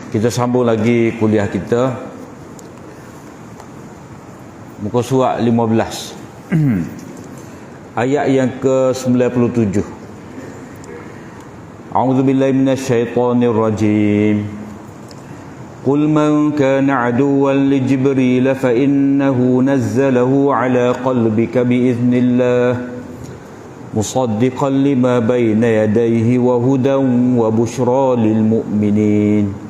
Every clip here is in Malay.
Kita sambung lagi kuliah kita, muka surat 15 ayat yang ke-97. A'udzubillahi minasyaitonir rajim. Qul man kana 'aduwwan li Jibril fa innahu nazzalahu 'ala qalbika bi idznillah musaddiqan lima bayna yadayhi wa hudan wa bushra lil mu'minin.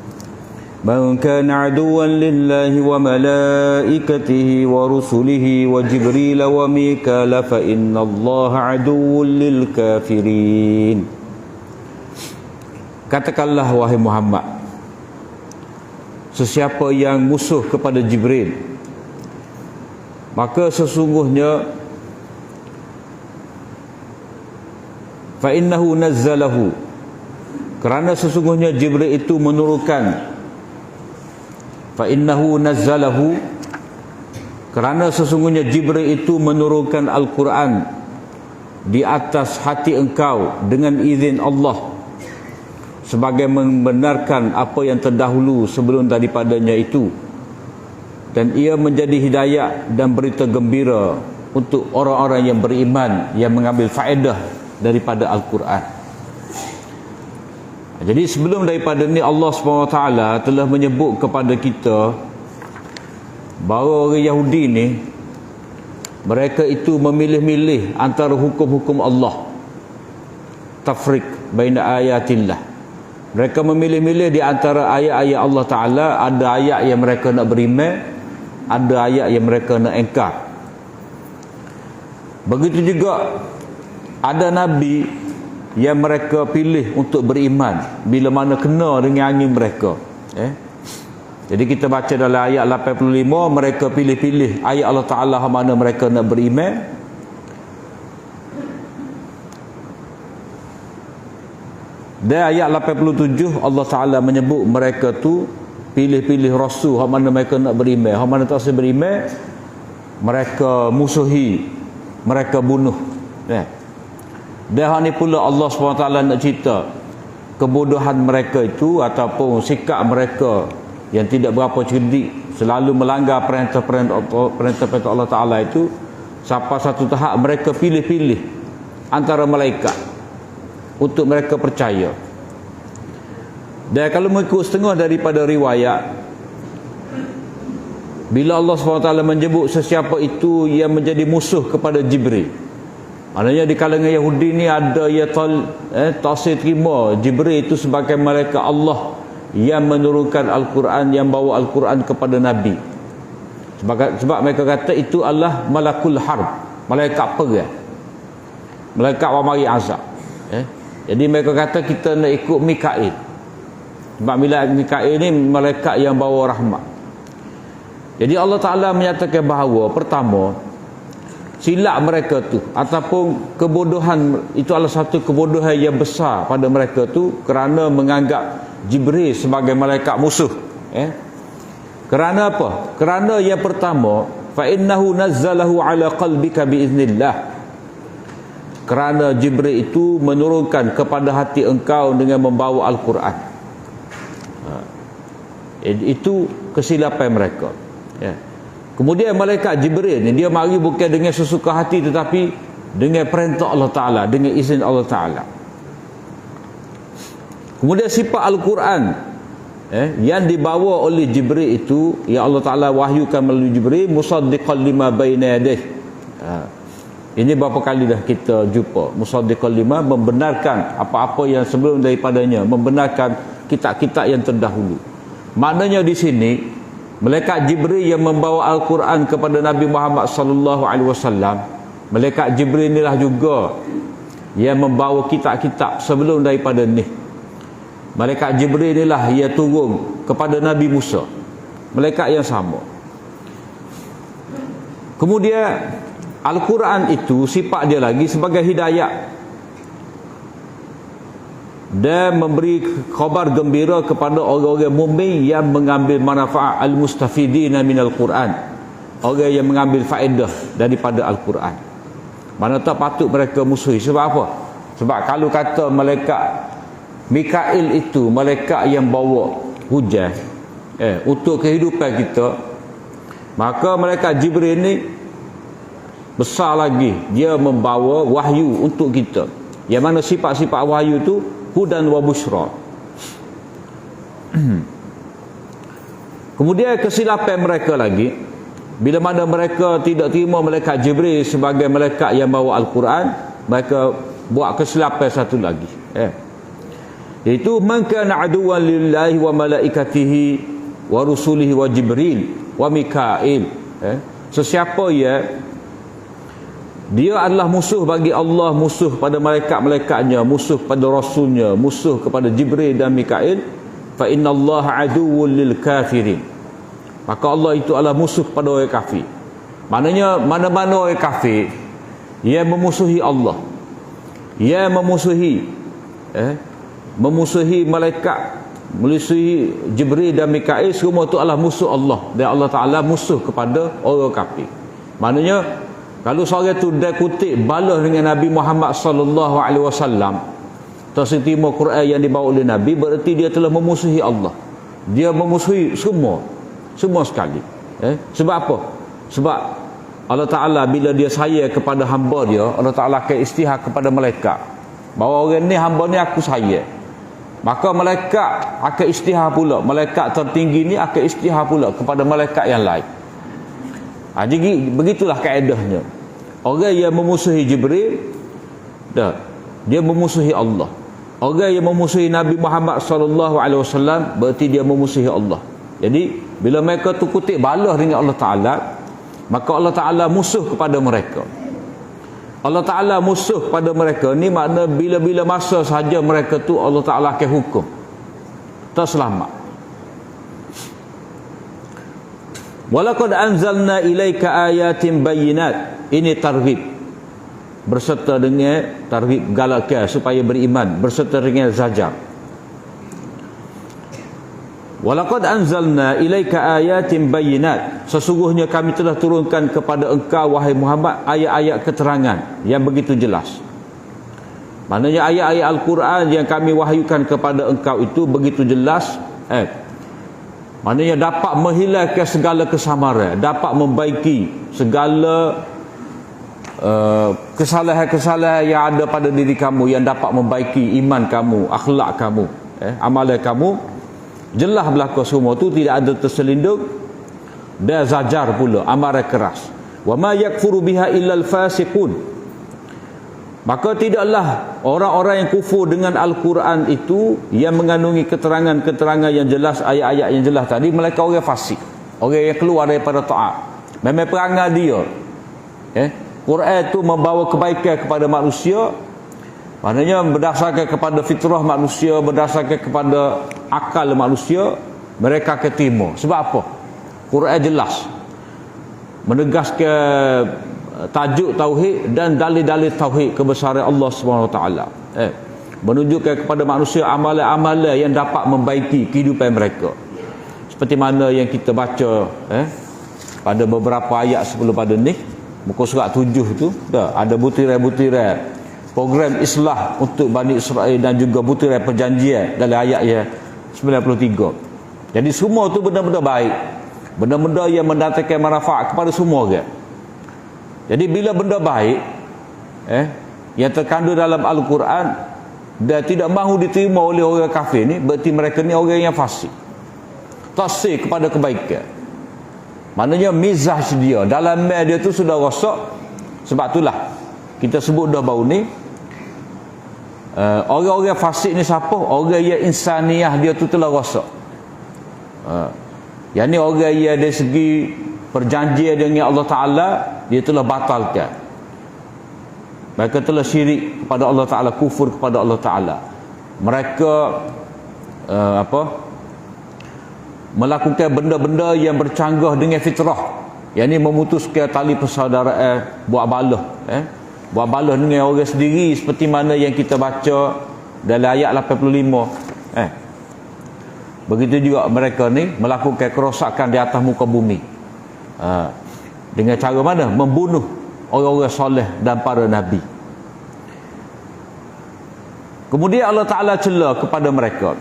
من كان عدوا لله وملائكته ورسله وجبريل وميكال فإن الله عدو للكافرين. Katakanlah wahai Muhammad, sesiapa yang musuh kepada Jibril, maka sesungguhnya fa innahu nazzalahu, kerana sesungguhnya Jibril itu menurunkan, fa innahu nazzalahu, kerana sesungguhnya Jibril itu menurunkan Al-Quran di atas hati engkau dengan izin Allah, sebagai membenarkan apa yang terdahulu sebelum daripadanya itu, dan ia menjadi hidayah dan berita gembira untuk orang-orang yang beriman yang mengambil faedah daripada Al-Quran. Jadi sebelum daripada ni Allah SWT telah menyebut kepada kita bahawa orang Yahudi ni, mereka itu memilih-milih antara hukum-hukum Allah, tafriq baina ayatillah. Mereka memilih-milih di antara ayat-ayat Allah Ta'ala. Ada ayat yang mereka nak beriman, ada ayat yang mereka nak engkar. Begitu juga ada Nabi yang mereka pilih untuk beriman bila mana kena dengan angin mereka. Jadi kita baca dalam ayat 85, mereka pilih-pilih ayat Allah Ta'ala mana mereka nak beriman. Dan ayat 87 Allah Ta'ala menyebut mereka tu pilih-pilih Rasul mana mereka nak beriman, mana tak usah beriman, mereka musuhi, mereka bunuh. Dan hal ni pula Allah SWT nak cerita kebodohan mereka itu, ataupun sikap mereka yang tidak berapa cerdik, selalu melanggar perintah-perintah Allah Ta'ala itu, sampai satu tahap mereka pilih-pilih antara malaikat untuk mereka percaya. Dan kalau mengikut setengah daripada riwayat, bila Allah SWT menyebut sesiapa itu yang menjadi musuh kepada Jibril, maknanya di kalangan Yahudi ni ada yang tak terima Jibril itu sebagai malaikat Allah yang menurunkan Al-Quran, yang bawa Al-Quran kepada Nabi. Sebab mereka kata itu adalah malakul harb, malaikat perang, malaikat wamari azab. Jadi mereka kata kita nak ikut Mikail, sebab Mikail ni malaikat yang bawa rahmat. Jadi Allah Ta'ala menyatakan bahawa pertama, silap mereka tu ataupun kebodohan itu adalah satu kebodohan yang besar pada mereka tu, kerana menganggap Jibril sebagai malaikat musuh. Kerana apa? Kerana yang pertama, fa innahu nazzalahu ala qalbika bi iznillah, kerana Jibril itu menurunkan kepada hati engkau dengan membawa Al-Quran. Itu kesilapan mereka. Kemudian malaikat Jibril ni, dia mari bukan dengan sesuka hati, tetapi dengan perintah Allah Ta'ala, dengan izin Allah Ta'ala. Kemudian sifat Al-Quran yang dibawa oleh Jibril itu, yang Allah Ta'ala wahyukan melalui Jibril, musaddiqan lima bayna yadayh. Ini berapa kali dah kita jumpa. Musaddiqan lima, membenarkan apa-apa yang sebelum daripadanya, membenarkan kitab-kitab yang terdahulu. Maknanya di sini malaikat Jibril yang membawa Al-Quran kepada Nabi Muhammad sallallahu alaihi wasallam, malaikat Jibril inilah juga yang membawa kitab-kitab sebelum daripada ni. Malaikat Jibril inilah yang turun kepada Nabi Musa, malaikat yang sama. Kemudian Al-Quran itu sifat dia lagi sebagai hidayah dan memberi khabar gembira kepada orang-orang mukmin yang mengambil manfaat al-mustafidina minal Quran, orang yang mengambil faedah daripada Al-Quran. Mana tak patut mereka musuhi. Sebab apa? Sebab kalau kata malaikat Mikail itu malaikat yang bawa hujan untuk kehidupan kita, maka malaikat Jibril ni besar lagi, dia membawa wahyu untuk kita, yang mana sifat-sifat wahyu tu hudan wa busyra. Kemudian kesilapan mereka lagi, bila mana mereka tidak terima malaikat Jibril sebagai malaikat yang bawa Al-Quran, mereka buat kesilapan satu lagi, iaitu man kana aduwan lillahi wa malaikatihi wa rusulihi wa Jibril wa Mikail. Sesiapa dia adalah musuh bagi Allah, musuh pada malaikat-malaikatnya, musuh pada rasulnya, musuh kepada Jibril dan Mikail, fa innallaha aduwwul lil kafirin, maka Allah itu adalah musuh pada orang kafir. Maknanya mana-mana orang kafir yang memusuhi Allah, yang memusuhi malaikat, memusuhi Jibril dan Mikail, semua itu adalah musuh Allah, dan Allah Ta'ala musuh kepada orang kafir. Maknanya kalau seorang itu dia kutip balas dengan Nabi Muhammad sallallahu alaihi wasallam, terima Quran yang dibawa oleh Nabi, berarti dia telah memusuhi Allah. Dia memusuhi semua sekali. Sebab apa? Sebab Allah Ta'ala bila dia sayang kepada hamba dia, Allah Ta'ala akan istihar kepada malaikat bahawa orang ni, hamba ni aku sayang. Maka malaikat akan istihar pula, malaikat tertinggi ni akan istihar pula kepada malaikat yang lain. Jadi begitulah kaedahnya. Orang yang memusuhi Jibril, dia memusuhi Allah. Orang yang memusuhi Nabi Muhammad sallallahu alaihi wasallam, berarti dia memusuhi Allah. Jadi bila mereka tu kutip balas dengan Allah Ta'ala, maka Allah Ta'ala musuh kepada mereka. Allah Ta'ala musuh pada mereka ni makna bila-bila masa sahaja mereka tu Allah Ta'ala akan hukum, tak selamat. Walaqad anzalna ilaika ayatin bayyinat, ini targhib berserta dengan targhib galakkan supaya beriman, berserta dengan zajar. Walaqad anzalna ilaika ayatin bayyinat, sesungguhnya kami telah turunkan kepada engkau wahai Muhammad ayat-ayat keterangan yang begitu jelas. Maknanya ayat-ayat Al-Quran yang kami wahyukan kepada engkau itu begitu jelas, maknanya dapat menghilangkan segala kesamaran, dapat membaiki segala kesalahan-kesalahan yang ada pada diri kamu, yang dapat membaiki iman kamu, akhlak kamu, amalan kamu. Jelas belaka semua tu, tidak ada terselindung, dan zajar pula, amaran keras. Wa ma yakfuru biha illal fasiqun, maka tidaklah orang-orang yang kufur dengan Al-Quran itu, yang mengandungi keterangan-keterangan yang jelas, ayat-ayat yang jelas tadi, mereka orang fasik, orang yang keluar daripada taat. Memang perangai dia, Quran itu membawa kebaikan kepada manusia, maknanya berdasarkan kepada fitrah manusia, berdasarkan kepada akal manusia, mereka akan terima. Sebab apa? Quran jelas menegaskan tajuk tauhid dan dalil-dalil tauhid kebesaran Allah Subhanahu Wa Taala, menunjukkan kepada manusia amalan-amalan yang dapat membaiki kehidupan mereka, seperti mana yang kita baca pada beberapa ayat sebelum pada ni, muka surat 7 tu ada butiran-butiran program islah untuk Bani Israel dan juga butiran perjanjian dalam ayat yang 93. Jadi semua tu benda-benda baik, benda-benda yang mendatangkan manfaat kepada semua orang. Jadi bila benda baik yang terkandung dalam Al-Quran dan tidak mahu diterima oleh orang kafir ni, berarti mereka ni orang yang fasik, taksir kepada kebaikan. Maknanya mizah dia, dalam dia tu sudah rosak. Sebab itulah kita sebut dah baru ni, orang-orang fasik ni siapa? Orang yang insaniah dia tu telah rosak. Yang ni orang yang dari segi perjanjian dengan Allah Ta'ala, dia telah batalkan. Mereka telah syirik kepada Allah Ta'ala, kufur kepada Allah Ta'ala. Mereka melakukan benda-benda yang bercanggah dengan fitrah, yang ni memutuskan tali persaudaraan, buat balah buat balah dengan orang sendiri, seperti mana yang kita baca dalam ayat 85. Begitu juga mereka ni melakukan kerosakan di atas muka bumi, dengan cara mana? Membunuh orang-orang soleh dan para nabi. Kemudian Allah Ta'ala cela kepada mereka,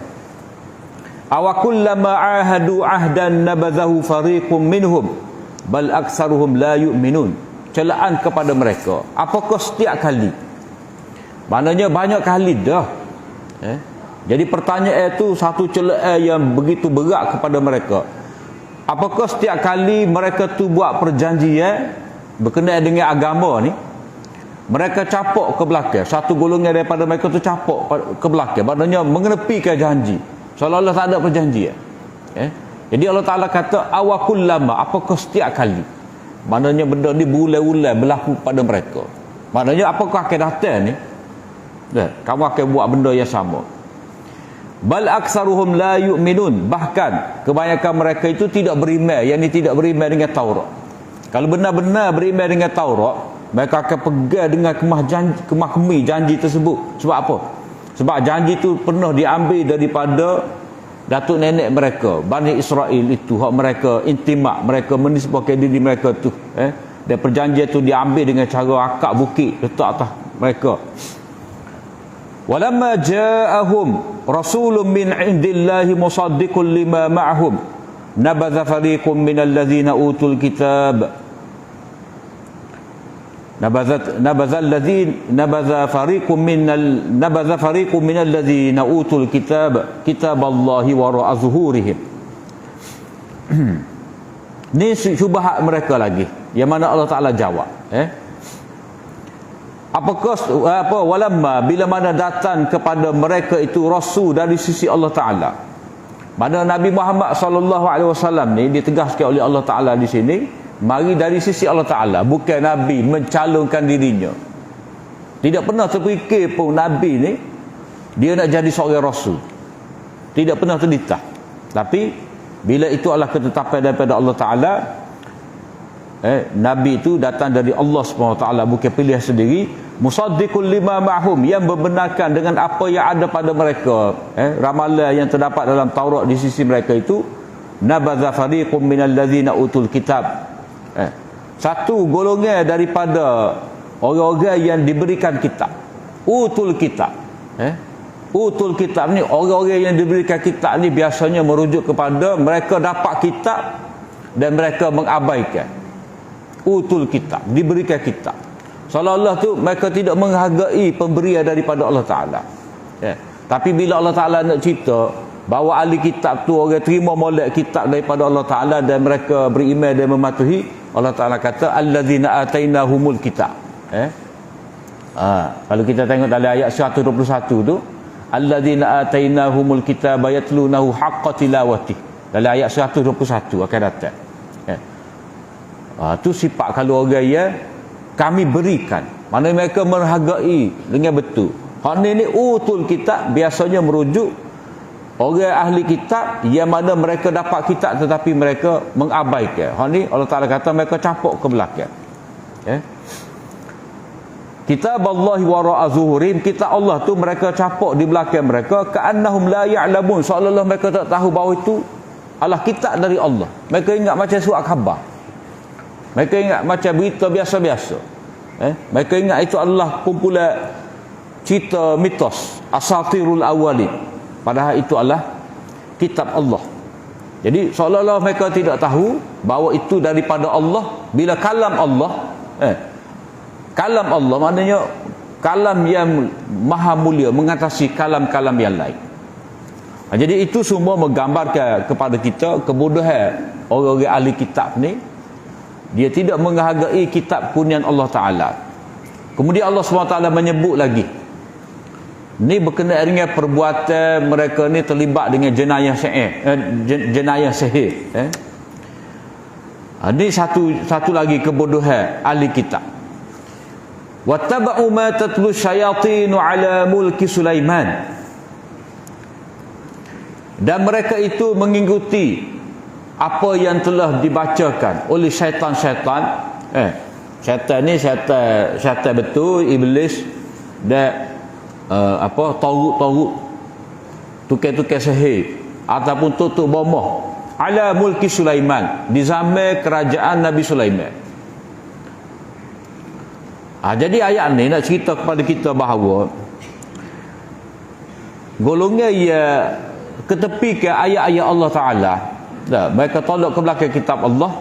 awakullama ahadu ahdan nabadhahu fariqum minhum bal aktsaruhum la yu'minun. Celaan kepada mereka, apakah setiap kali, maknanya banyak kali dah, jadi pertanyaan itu satu celaan yang begitu berat kepada mereka. Apakah setiap kali mereka tu buat perjanjian berkenaan dengan agama ni, mereka capok ke belakang, satu golongan daripada mereka tu capok ke belakang, maknanya mengenepikan janji, seolah-olah tak ada perjanjian. Jadi Allah Ta'ala kata awakullama, apakah setiap kali, maknanya benda ni berulang-ulang berlaku pada mereka. Maknanya apakah akan datang ni, kamu akan buat benda yang sama. Bal aksaruhum la yu'minun, bahkan kebanyakan mereka itu tidak beriman, yang ini tidak beriman dengan Taurat. Kalau benar-benar beriman dengan Taurat, mereka akan pegang dengan kemah kemih janji tersebut. Sebab apa? Sebab janji itu pernah diambil daripada datuk nenek mereka, Bani Israel itu, hak mereka intimak, mereka menisbahkan diri mereka tu, dan perjanjian itu diambil dengan cara akak bukit letak atas mereka. Walamma ja'ahum rasulun min indillahi musaddiqun lima ma'ahum nabadha fariqum minal ladzina utul kitab nabadha fariqum minal ladzina utul kitab kitaballahi wara'a zuhurihim. Ni syubhat mereka lagi, yang mana Allah Ta'ala jawab, apakah walamma, bila mana datang kepada mereka itu rasul dari sisi Allah Ta'ala. Mana Nabi Muhammad SAW ni ditegaskan oleh Allah Ta'ala di sini, mari dari sisi Allah Ta'ala, bukan Nabi mencalonkan dirinya. Tidak pernah terfikir pun Nabi ni dia nak jadi seorang rasul, tidak pernah terlintas. Tapi bila itu adalah ketetapan daripada Allah Ta'ala, Nabi itu datang dari Allah SWT, bukan pilihan sendiri. Musaddiqul lima ma'hum, yang membenarkan dengan apa yang ada pada mereka, ramalan yang terdapat dalam Taurat di sisi mereka itu. Nabadha fariqum minal ladzina utul kitab, satu golongan daripada orang-orang yang diberikan kitab. Utul kitab, utul kitab ni, orang-orang yang diberikan kitab ni biasanya merujuk kepada mereka dapat kitab dan mereka mengabaikan. Utul kitab, diberikan kitab, seolah-olah tu mereka tidak menghargai pemberian daripada Allah Ta'ala. Tapi bila Allah Ta'ala nak cerita bahawa ahli kitab tu orang terima molek kitab daripada Allah Ta'ala dan mereka beriman dan mematuhi, Allah Ta'ala kata alladzina atainahumul kitab. Kalau kita tengok dalam ayat 121 tu, alladzina atainahumul kitab yatlunahu haqqa tilawati, dalam ayat 121 akan datang. Itu sifat kalau orang yang kami berikan, mana mereka menghargai dengan betul. Hak ni utul kitab biasanya merujuk orang ahli kitab yang mana mereka dapat kitab tetapi mereka mengabaikan. Hak ni Allah Ta'ala kata mereka capok ke belakang. Kitab Allah wara'a zuhurim, kitab Allah tu mereka capok di belakang mereka, ka'annahum la ya'lamun, seolah-olah mereka tak tahu bahawa itu adalah kitab dari Allah. Mereka ingat macam surat khabar, mereka ingat macam berita biasa-biasa. Mereka ingat itu adalah kumpulan cerita mitos, asatirul awalin, padahal itu adalah kitab Allah. Jadi seolah-olah mereka tidak tahu bahawa itu daripada Allah. Bila kalam Allah, kalam Allah maknanya kalam yang maha mulia mengatasi kalam-kalam yang lain. Jadi itu semua menggambarkan kepada kita kebodohan orang-orang ahli kitab ni. Dia tidak menghargai kitab kurnian Allah Ta'ala. Kemudian Allah SWT menyebut lagi, ni berkenaan dengan perbuatan mereka ni terlibat dengan jenayah sihir. Ini satu lagi kebodohan ahli kitab. Wattaba'u ma tatlu syayatinu ala mulki Sulaiman, dan mereka itu mengikuti apa yang telah dibacakan oleh syaitan-syaitan. Syaitan ni syaitan betul, iblis dan taurut tukar-tukar sihir ataupun tutup bomah ala mulki Sulaiman, di zaman kerajaan Nabi Sulaiman. Jadi ayat ni nak cerita kepada kita bahawa golongan yang ketepikan ayat-ayat Allah Ta'ala. Mereka tolak ke belakang kitab Allah,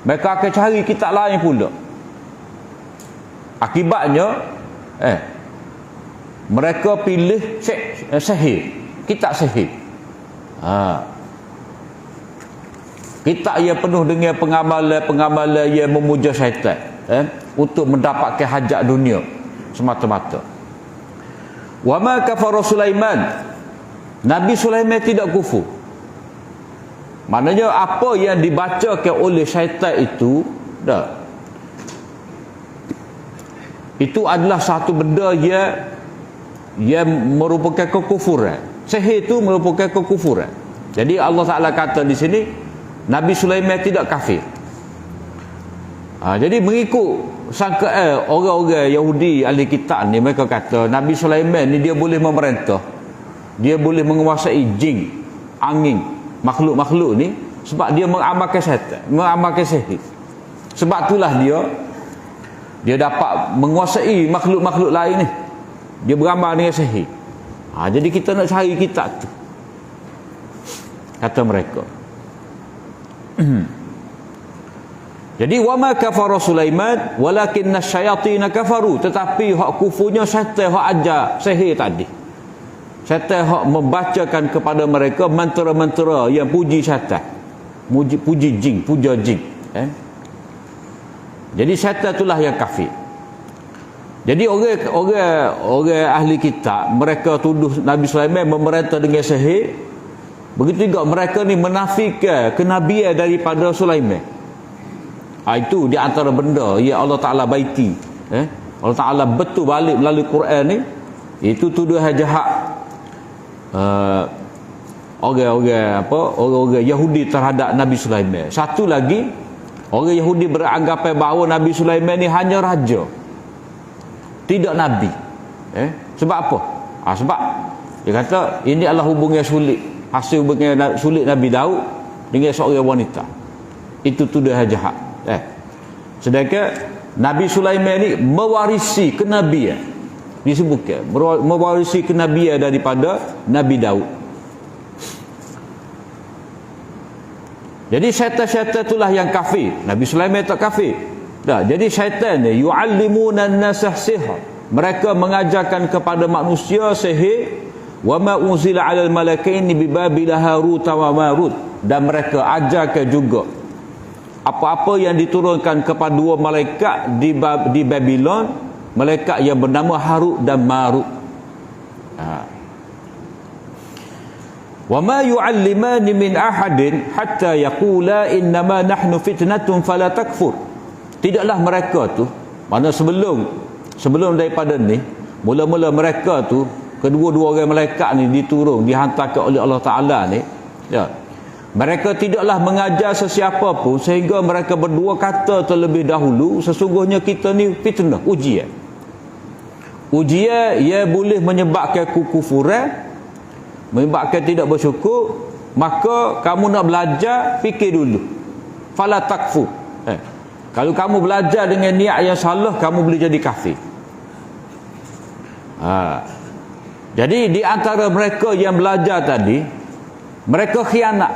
mereka akan cari kitab lain pula. Akibatnya mereka pilih sihir, kitab sihir. Kitab yang penuh dengan pengamalan yang memuja syaitan, untuk mendapatkan hajat dunia semata-mata. Wa ma kafara Sulaiman, Nabi Sulaiman tidak kufur. Maknanya apa yang dibacakan oleh syaitan itu, itu adalah satu benda yang merupakan kekufuran. Sihir itu merupakan kekufuran. Jadi Allah Ta'ala kata di sini, Nabi Sulaiman tidak kafir. Jadi mengikut sangkaan orang-orang Yahudi ahli kitab ni, mereka kata Nabi Sulaiman ni dia boleh memerintah, dia boleh menguasai jin, angin, makhluk-makhluk ni, sebab dia mengamalkan syaitan, mengamalkan sihir. Sebab itulah dia dapat menguasai makhluk-makhluk lain ni. Dia beramal dengan sihir. Jadi kita nak cari kitab tu, kata mereka. Jadi wama kafara Sulaiman walakinna syayatin kafaru, tetapi hak kufurnya syaitan, hak ajar sihir tadi. Syaitan hak membacakan kepada mereka mantra-mantra yang puji syaitan, puji jin, puja jin. Jadi syaitan itulah yang kafir. Jadi orang ahli kitab, mereka tuduh Nabi Sulaiman memerintah dengan sihir. Begitu juga mereka ni menafikan kenabian daripada Sulaiman. Itu di antara benda yang Allah Ta'ala baiti. Allah Ta'ala betul balik melalui Quran ni. Itu tuduhan jahat orang-orang Yahudi terhadap Nabi Sulaiman. Satu lagi, orang Yahudi beranggapan bahawa Nabi Sulaiman ni hanya raja, tidak nabi. Sebab apa? Sebab dia kata ini adalah hubungan sulit, hasil hubungan sulit Nabi Daud dengan seorang wanita. Itu tuduhan jahat. Sedangkan Nabi Sulaiman ni mewarisi kenabian, disebutkan mewarisi kenabian daripada Nabi Daud. Jadi syaitan-syaitan itulah yang kafir. Nabi Sulaiman tak kafir. Jadi syaitan ni yu'allimuna an-nasa sihr, mereka mengajarkan kepada manusia sihir. Wa ma unzila 'alal malakaini bi Babil Harut wa Marut, dan mereka ajarkan juga apa-apa yang diturunkan kepada dua malaikat di Babylon, malaikat yang bernama Harut dan Marut. Wa ma yu'allimani min ahadin hatta yaqula innama nahnu fitnatun fala takfur. Tidaklah mereka tu, mana sebelum daripada ni, mula-mula mereka tu, kedua-dua orang malaikat ni dihantarkan oleh Allah Ta'ala ni, mereka tidaklah mengajar sesiapa pun sehingga mereka berdua kata terlebih dahulu, sesungguhnya kita ni fitnah, ujian ia boleh menyebabkan kekufuran, menyebabkan tidak bersyukur. Maka kamu nak belajar, fikir dulu, fala takfur. Kalau kamu belajar dengan niat yang salah, kamu boleh jadi kafir. Jadi di antara mereka yang belajar tadi, mereka khianat.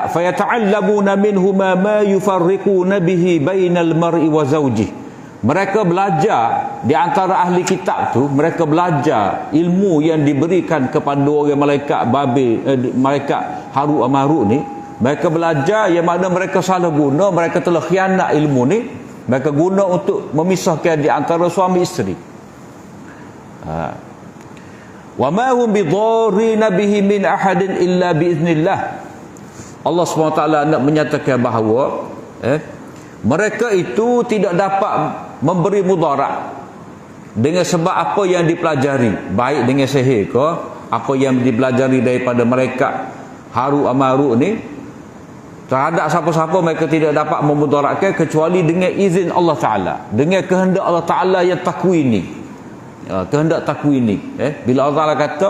Fa yata'allamuna minhuma ma yufarriquna bihi bainal mar'i wa zawjihi. Mereka belajar di antara ahli kitab tu, mereka belajar ilmu yang diberikan kepada orang malaikat Babil, malaikat Harut dan Marut ni. Mereka belajar yang mana mereka salah guna, mereka telah khianat ilmu ni. Mereka guna untuk memisahkan di antara suami isteri. Wa ma hum bidarrina bihi min ahadin illa biiznillah. Allah SWT nak menyatakan bahawa mereka itu tidak dapat memberi mudarat dengan sebab apa yang dipelajari, baik dengan sihir ke apa yang dipelajari daripada malaikat Harut dan Marut ni. Terhadap siapa-siapa mereka tidak dapat memudaratkan kecuali dengan izin Allah Ta'ala, dengan kehendak Allah Ta'ala yang takwini. Kehendak takwini. Bila Allah Ta'ala kata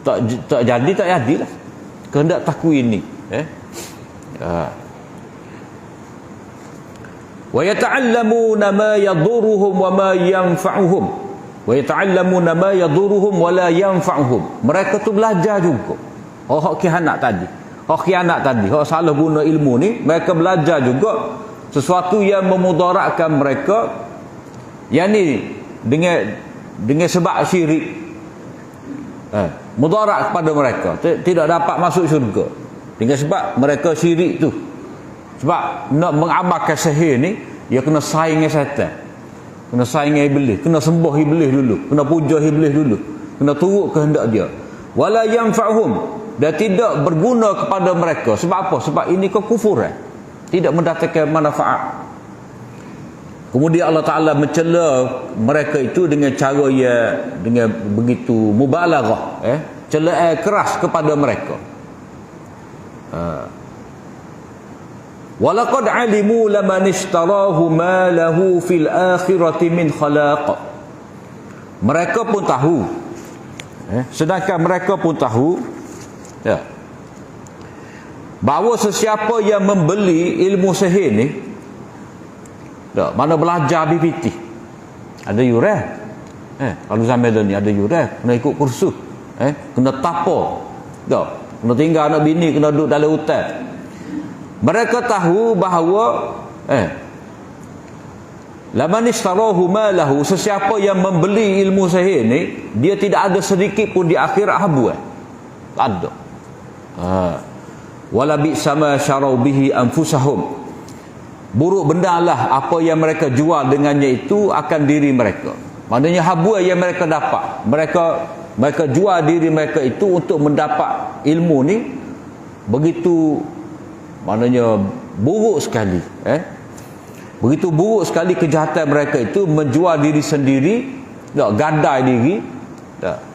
tak jadi, tak jadilah. Kehendak takwini. Wa yata'allamuna ma yadurruhum wa ma yanfa'uhum. Wa yata'allamuna ma yaduruhum wa la yanfa'uhum. Mereka tu belajar juga. Hak khianat tadi. Hak salah guna ilmu ni, mereka belajar juga sesuatu yang memudaratkan mereka. Yang ni dengan sebab syirik. Mudarat kepada mereka, tidak dapat masuk syurga. Dengan sebab mereka syirik tu. Sebab nak mengamalkan sihir ni, dia kena saing dengan syaitan. Kena saing dengan iblis, kena sembah iblis dulu, kena puja iblis dulu, kena turut kehendak dia. Wala yanfa'hum, dan tidak berguna kepada mereka. Sebab apa? Sebab ini kekufuran, tidak mendatangkan manfaat. Kemudian Allah Ta'ala mencela mereka itu dengan cara dengan begitu mubalaghah, celaan keras kepada mereka. Walaqad alimu laman ishtarahu ma lahu fil akhirati min khalaq. Mereka pun tahu, sedangkan mereka pun tahu, bahawa sesiapa yang membeli ilmu sihir ni, mana belajar BPT, ada yuran, kalau zaman ni ada yuran, kena ikut kursus, kena tapo, kena tinggal anak bini, kena duduk dalam hutan. Mereka tahu bahawa laman istarahu malahu, sesiapa yang membeli ilmu sihir ni, dia tidak ada sedikit pun di akhirat habuan. Tak ada. Wala bi'sama syarau bihi anfusahum. Buruk bendalah apa yang mereka jual dengannya itu akan diri mereka. Maknanya habuan yang mereka dapat, mereka jual diri mereka itu untuk mendapat ilmu ni, begitu maknanya buruk sekali. Begitu buruk sekali kejahatan mereka itu, menjual diri sendiri, gadai diri.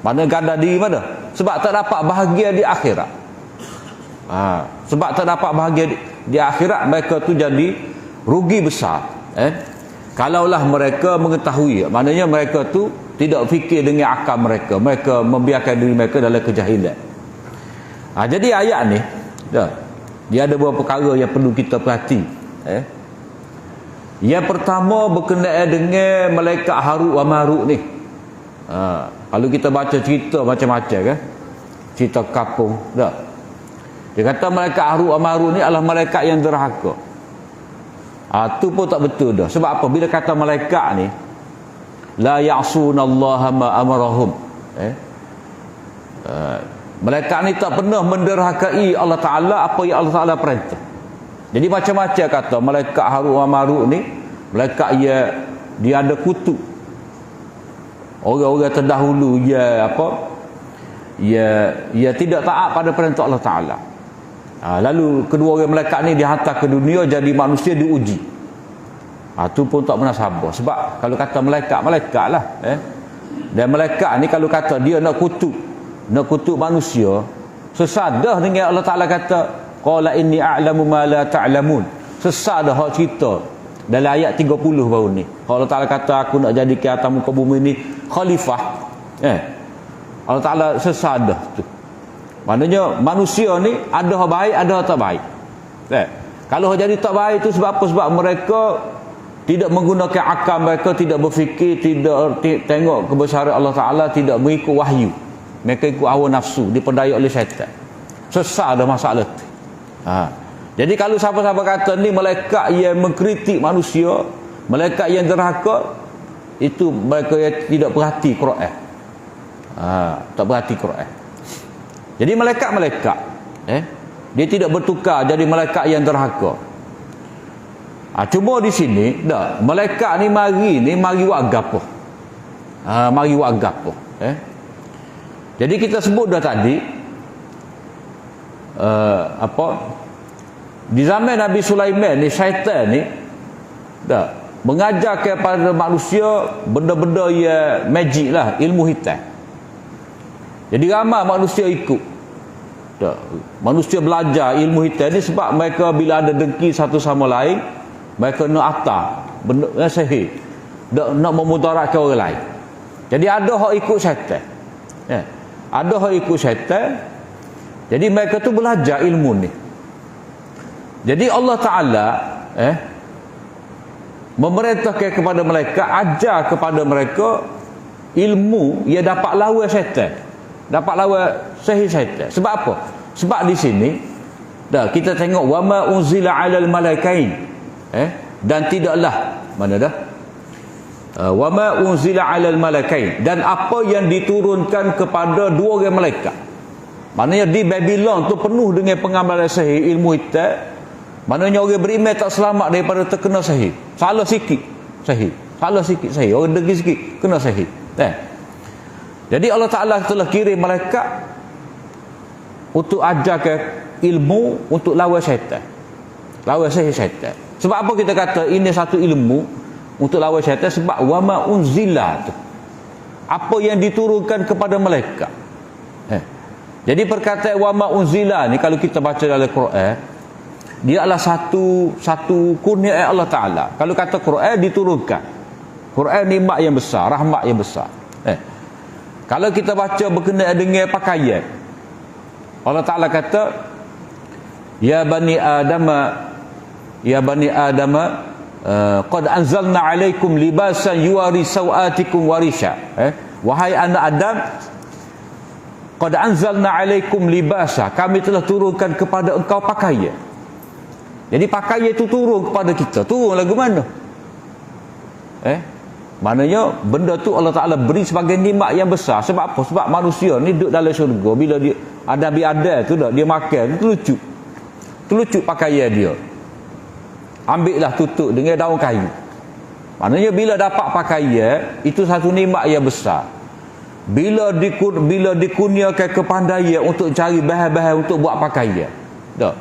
Mana gadai diri mana? Sebab tak dapat bahagia di akhirat. Sebab tak dapat bahagia di akhirat, mereka tu jadi rugi besar. Kalaulah mereka mengetahui, maknanya mereka tu tidak fikir dengan akal mereka, mereka membiarkan diri mereka dalam kejahilan. Jadi ayat ni, dia ada beberapa perkara yang perlu kita perhati. Yang pertama berkenaan dengan malaikat Harut wa Marut ni. Kalau kita baca cerita macam-macam kan, cerita kapung, dia kata malaikat Harut wa Marut ni adalah malaikat yang derhaka. Tu pun tak betul dah. Sebab apa? Bila kata malaikat ni, la ya'sunallaha ma amarahum, malaikat ni tak pernah menderhakai Allah Ta'ala apa yang Allah Ta'ala perintah. Jadi macam-macam kata malaikat Harut wa Marut ni, malaikat dia ada kutu. Orang-orang terdahulu ia tidak taat pada perintah Allah Ta'ala. Lalu kedua orang malaikat ni dihantar ke dunia jadi manusia, diuji. Tu pun tak pernah sabar. Sebab kalau kata malaikat lah, dan malaikat ni kalau kata dia nak kutuk manusia, sesat dah dengan Allah Ta'ala kata qala inni a'lamu ma la ta'lamun. Sesat dah hak cerita dalam ayat 30 baru ni. Allah Ta'ala kata aku nak jadikan atas muka bumi ni khalifah. Allah Ta'ala sesat dah tu. Maknanya manusia ni ada hak baik, ada hak tak baik. Kalau hak jadi tak baik tu sebab apa? Sebab mereka tidak menggunakan akal mereka, tidak berfikir, tidak tengok kebesaran Allah Ta'ala, tidak mengikut wahyu. Mereka ikut hawa nafsu, diperdaya oleh syaitan. Sesat dah masalah tu. Jadi kalau siapa-siapa kata ni malaikat yang mengkritik manusia, malaikat yang derhaka, itu mereka yang tidak perhati Quran. Tak perhati Quran. Jadi malaikat-malaikat dia tidak bertukar jadi malaikat yang derhaka. Cuma di sini malaikat ni mari buat gapo. Mari buat gapo. Jadi kita sebut dah tadi di zaman Nabi Sulaiman ni, syaitan ni mengajar kepada manusia benda-benda yang magic lah, ilmu hitam. Jadi ramai manusia ikut. Manusia belajar ilmu hitam ni sebab mereka bila ada dengki satu sama lain, mereka nak atas benda sihir, nak memudaratkan orang lain. Jadi ada hak ikut syaitan, ada hak ikut syaitan. Jadi mereka tu belajar ilmu ni. Jadi Allah Ta'ala memerintahkan kepada mereka, ajar kepada mereka ilmu ia dapat lawan syaitan, dapat lawan sihir syaitan. Sebab apa? Sebab di sini kita tengok wama unzila 'alal malaikain, dan tidaklah mana dah wama unzila 'alal malaikain, dan apa yang diturunkan kepada dua orang malaikat. Maknanya di Babylon tu penuh dengan pengamalan sihir, ilmu hitam. Maknanya orang beriman tak selamat daripada terkena sihir. Salah sikit sihir, salah sikit sihir, orang degil sikit kena sihir. Jadi Allah Ta'ala telah kirim malaikat untuk ajarkan ilmu untuk lawan syaitan, lawan sihir syaitan. Sebab apa kita kata ini satu ilmu untuk lawan syaitan? Sebab wama unzila tu, apa yang diturunkan kepada malaikat. Jadi perkataan wama unzila ni kalau kita baca dalam Quran, dia adalah satu kurnia Allah Ta'ala. Kalau kata Quran diturunkan, Quran nikmat yang besar, rahmat yang besar. Kalau kita baca berkenaan dengan pakaian, Allah Ta'ala kata ya bani adama qad anzalna alaikum libasan yuwari sawatikum warisha. Wahai anak Adam, qad anzalna alaikum libasa, kami telah turunkan kepada engkau pakaian. Jadi pakaian itu turun kepada kita. Turun lagu mana? Maknanya benda tu Allah Ta'ala beri sebagai nikmat yang besar. Sebab apa? Sebab manusia ni duduk dalam syurga, bila dia ada tu dah, dia makan terlucut pakaian dia, ambillah tutup dengan daun kayu. Maknanya bila dapat pakaian, itu satu nikmat yang besar. Bila dikurniakan kepandaian untuk cari bahan-bahan untuk buat pakaian, dah,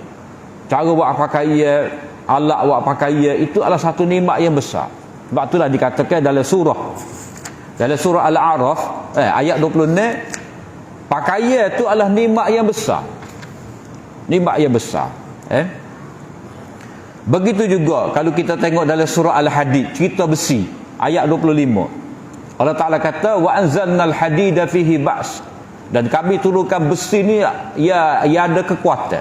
cara buat pakaian, alat buat pakaian, itu adalah satu nikmat yang besar. Sebab itulah dikatakan dalam surah Al-A'raf ayat 26, pakaian itu adalah nikmat yang besar, nikmat yang besar. Begitu juga kalau kita tengok dalam surah Al-Hadid, cerita besi, ayat 25, Allah Ta'ala kata wa anzalnal hadida fihi ba's, dan kami turunkan besi ni ya ada kekuatan.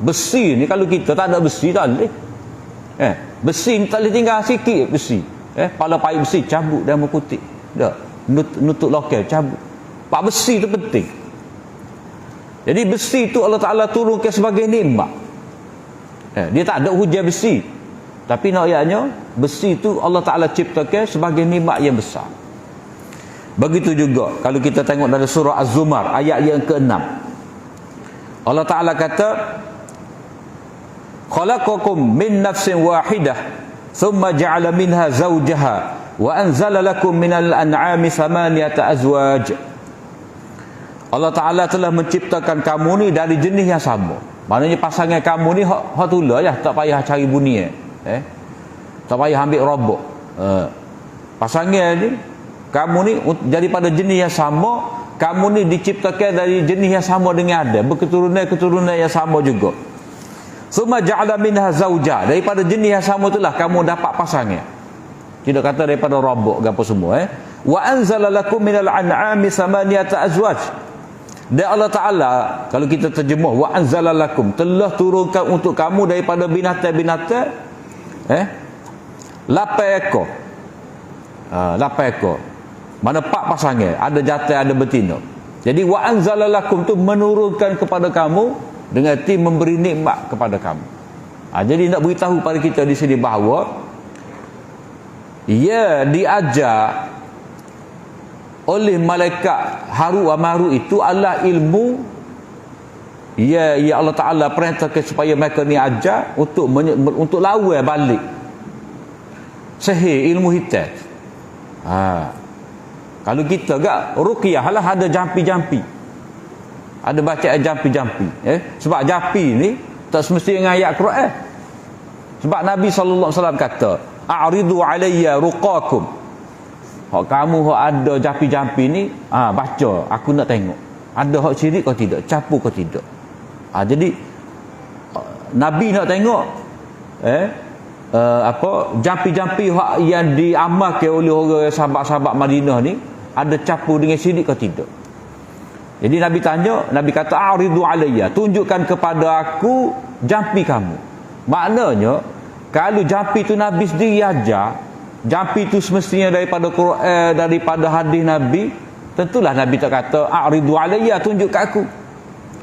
Besi ni kalau kita tak ada besi tak boleh. Besi ni tak boleh tinggal sikit besi. Pala pahit besi cabut dan mengkutik. Dah, nutup lokal cabut. Pak besi tu penting. Jadi besi tu Allah Ta'ala turunkan sebagai nikmat. Dia tak ada hujan besi, tapi nak ayatnya besi tu Allah Ta'ala ciptakan sebagai nikmat yang besar. Begitu juga kalau kita tengok dalam surah Az-Zumar ayat yang ke-6, Allah Ta'ala kata khalaqakum min nafsin wahidah thumma ja'ala minha zawjaha wa anzala lakum minal an'ami thamaniyata azwaj. Allah Ta'ala telah menciptakan kamu ni dari jenis yang sama. Maknanya pasangan kamu ni hak tula ya, tak payah cari bunyi, tak payah ambil robok. Pasangan ni, kamu ni daripada jenis yang sama, kamu ni diciptakan dari jenis yang sama dengan Adam, berketurunan yang sama juga. Summa ja'ala minha zawja, daripada jenis yang sama itulah kamu dapat pasangan. Tidak kata daripada robok ke apa semua. Wa anzala lakum minal an'ami thamaniyata azwaj. Dan Allah Ta'ala kalau kita terjemah wa anzala lakum, telah turunkan untuk kamu daripada binatang-binatang 8 ekor. 8 ekor. Mana 4 pasangan, ada jantan ada betina. Jadi wa anzala lakum tu menurunkan kepada kamu dengan arti memberi nikmat kepada kamu. Jadi nak beritahu pada kita di sini bahawa ia diajar oleh malaikat Harut wa Marut itu adalah ilmu ya Allah Ta'ala perintahkan supaya mereka ni ajar untuk lawan balik sihir, ilmu hitam. Kalau kita gak ruqyah lah ada jampi-jampi, ada bacaan jampi-jampi, sebab jampi ni tak semesti dengan ayat Quran. Sebab Nabi SAW kata a'ridu alayya ruqakum, hak kamu hak ada jampi-jampi ni, baca, aku nak tengok ada hak syirik kau tidak, capu kau tidak. Jadi Nabi nak tengok jampi-jampi hak yang diamalkan oleh orang sahabat-sahabat Madinah ni ada capu dengan syirik kau tidak. Jadi Nabi tanya, Nabi kata a'ridu alayya, tunjukkan kepada aku jampi kamu. Maknanya kalau jampi tu Nabi sendiri ajar, jampi itu semestinya daripada Quran, daripada hadis Nabi, tentulah Nabi tak kata a'ridu alayya, tunjuk kat aku.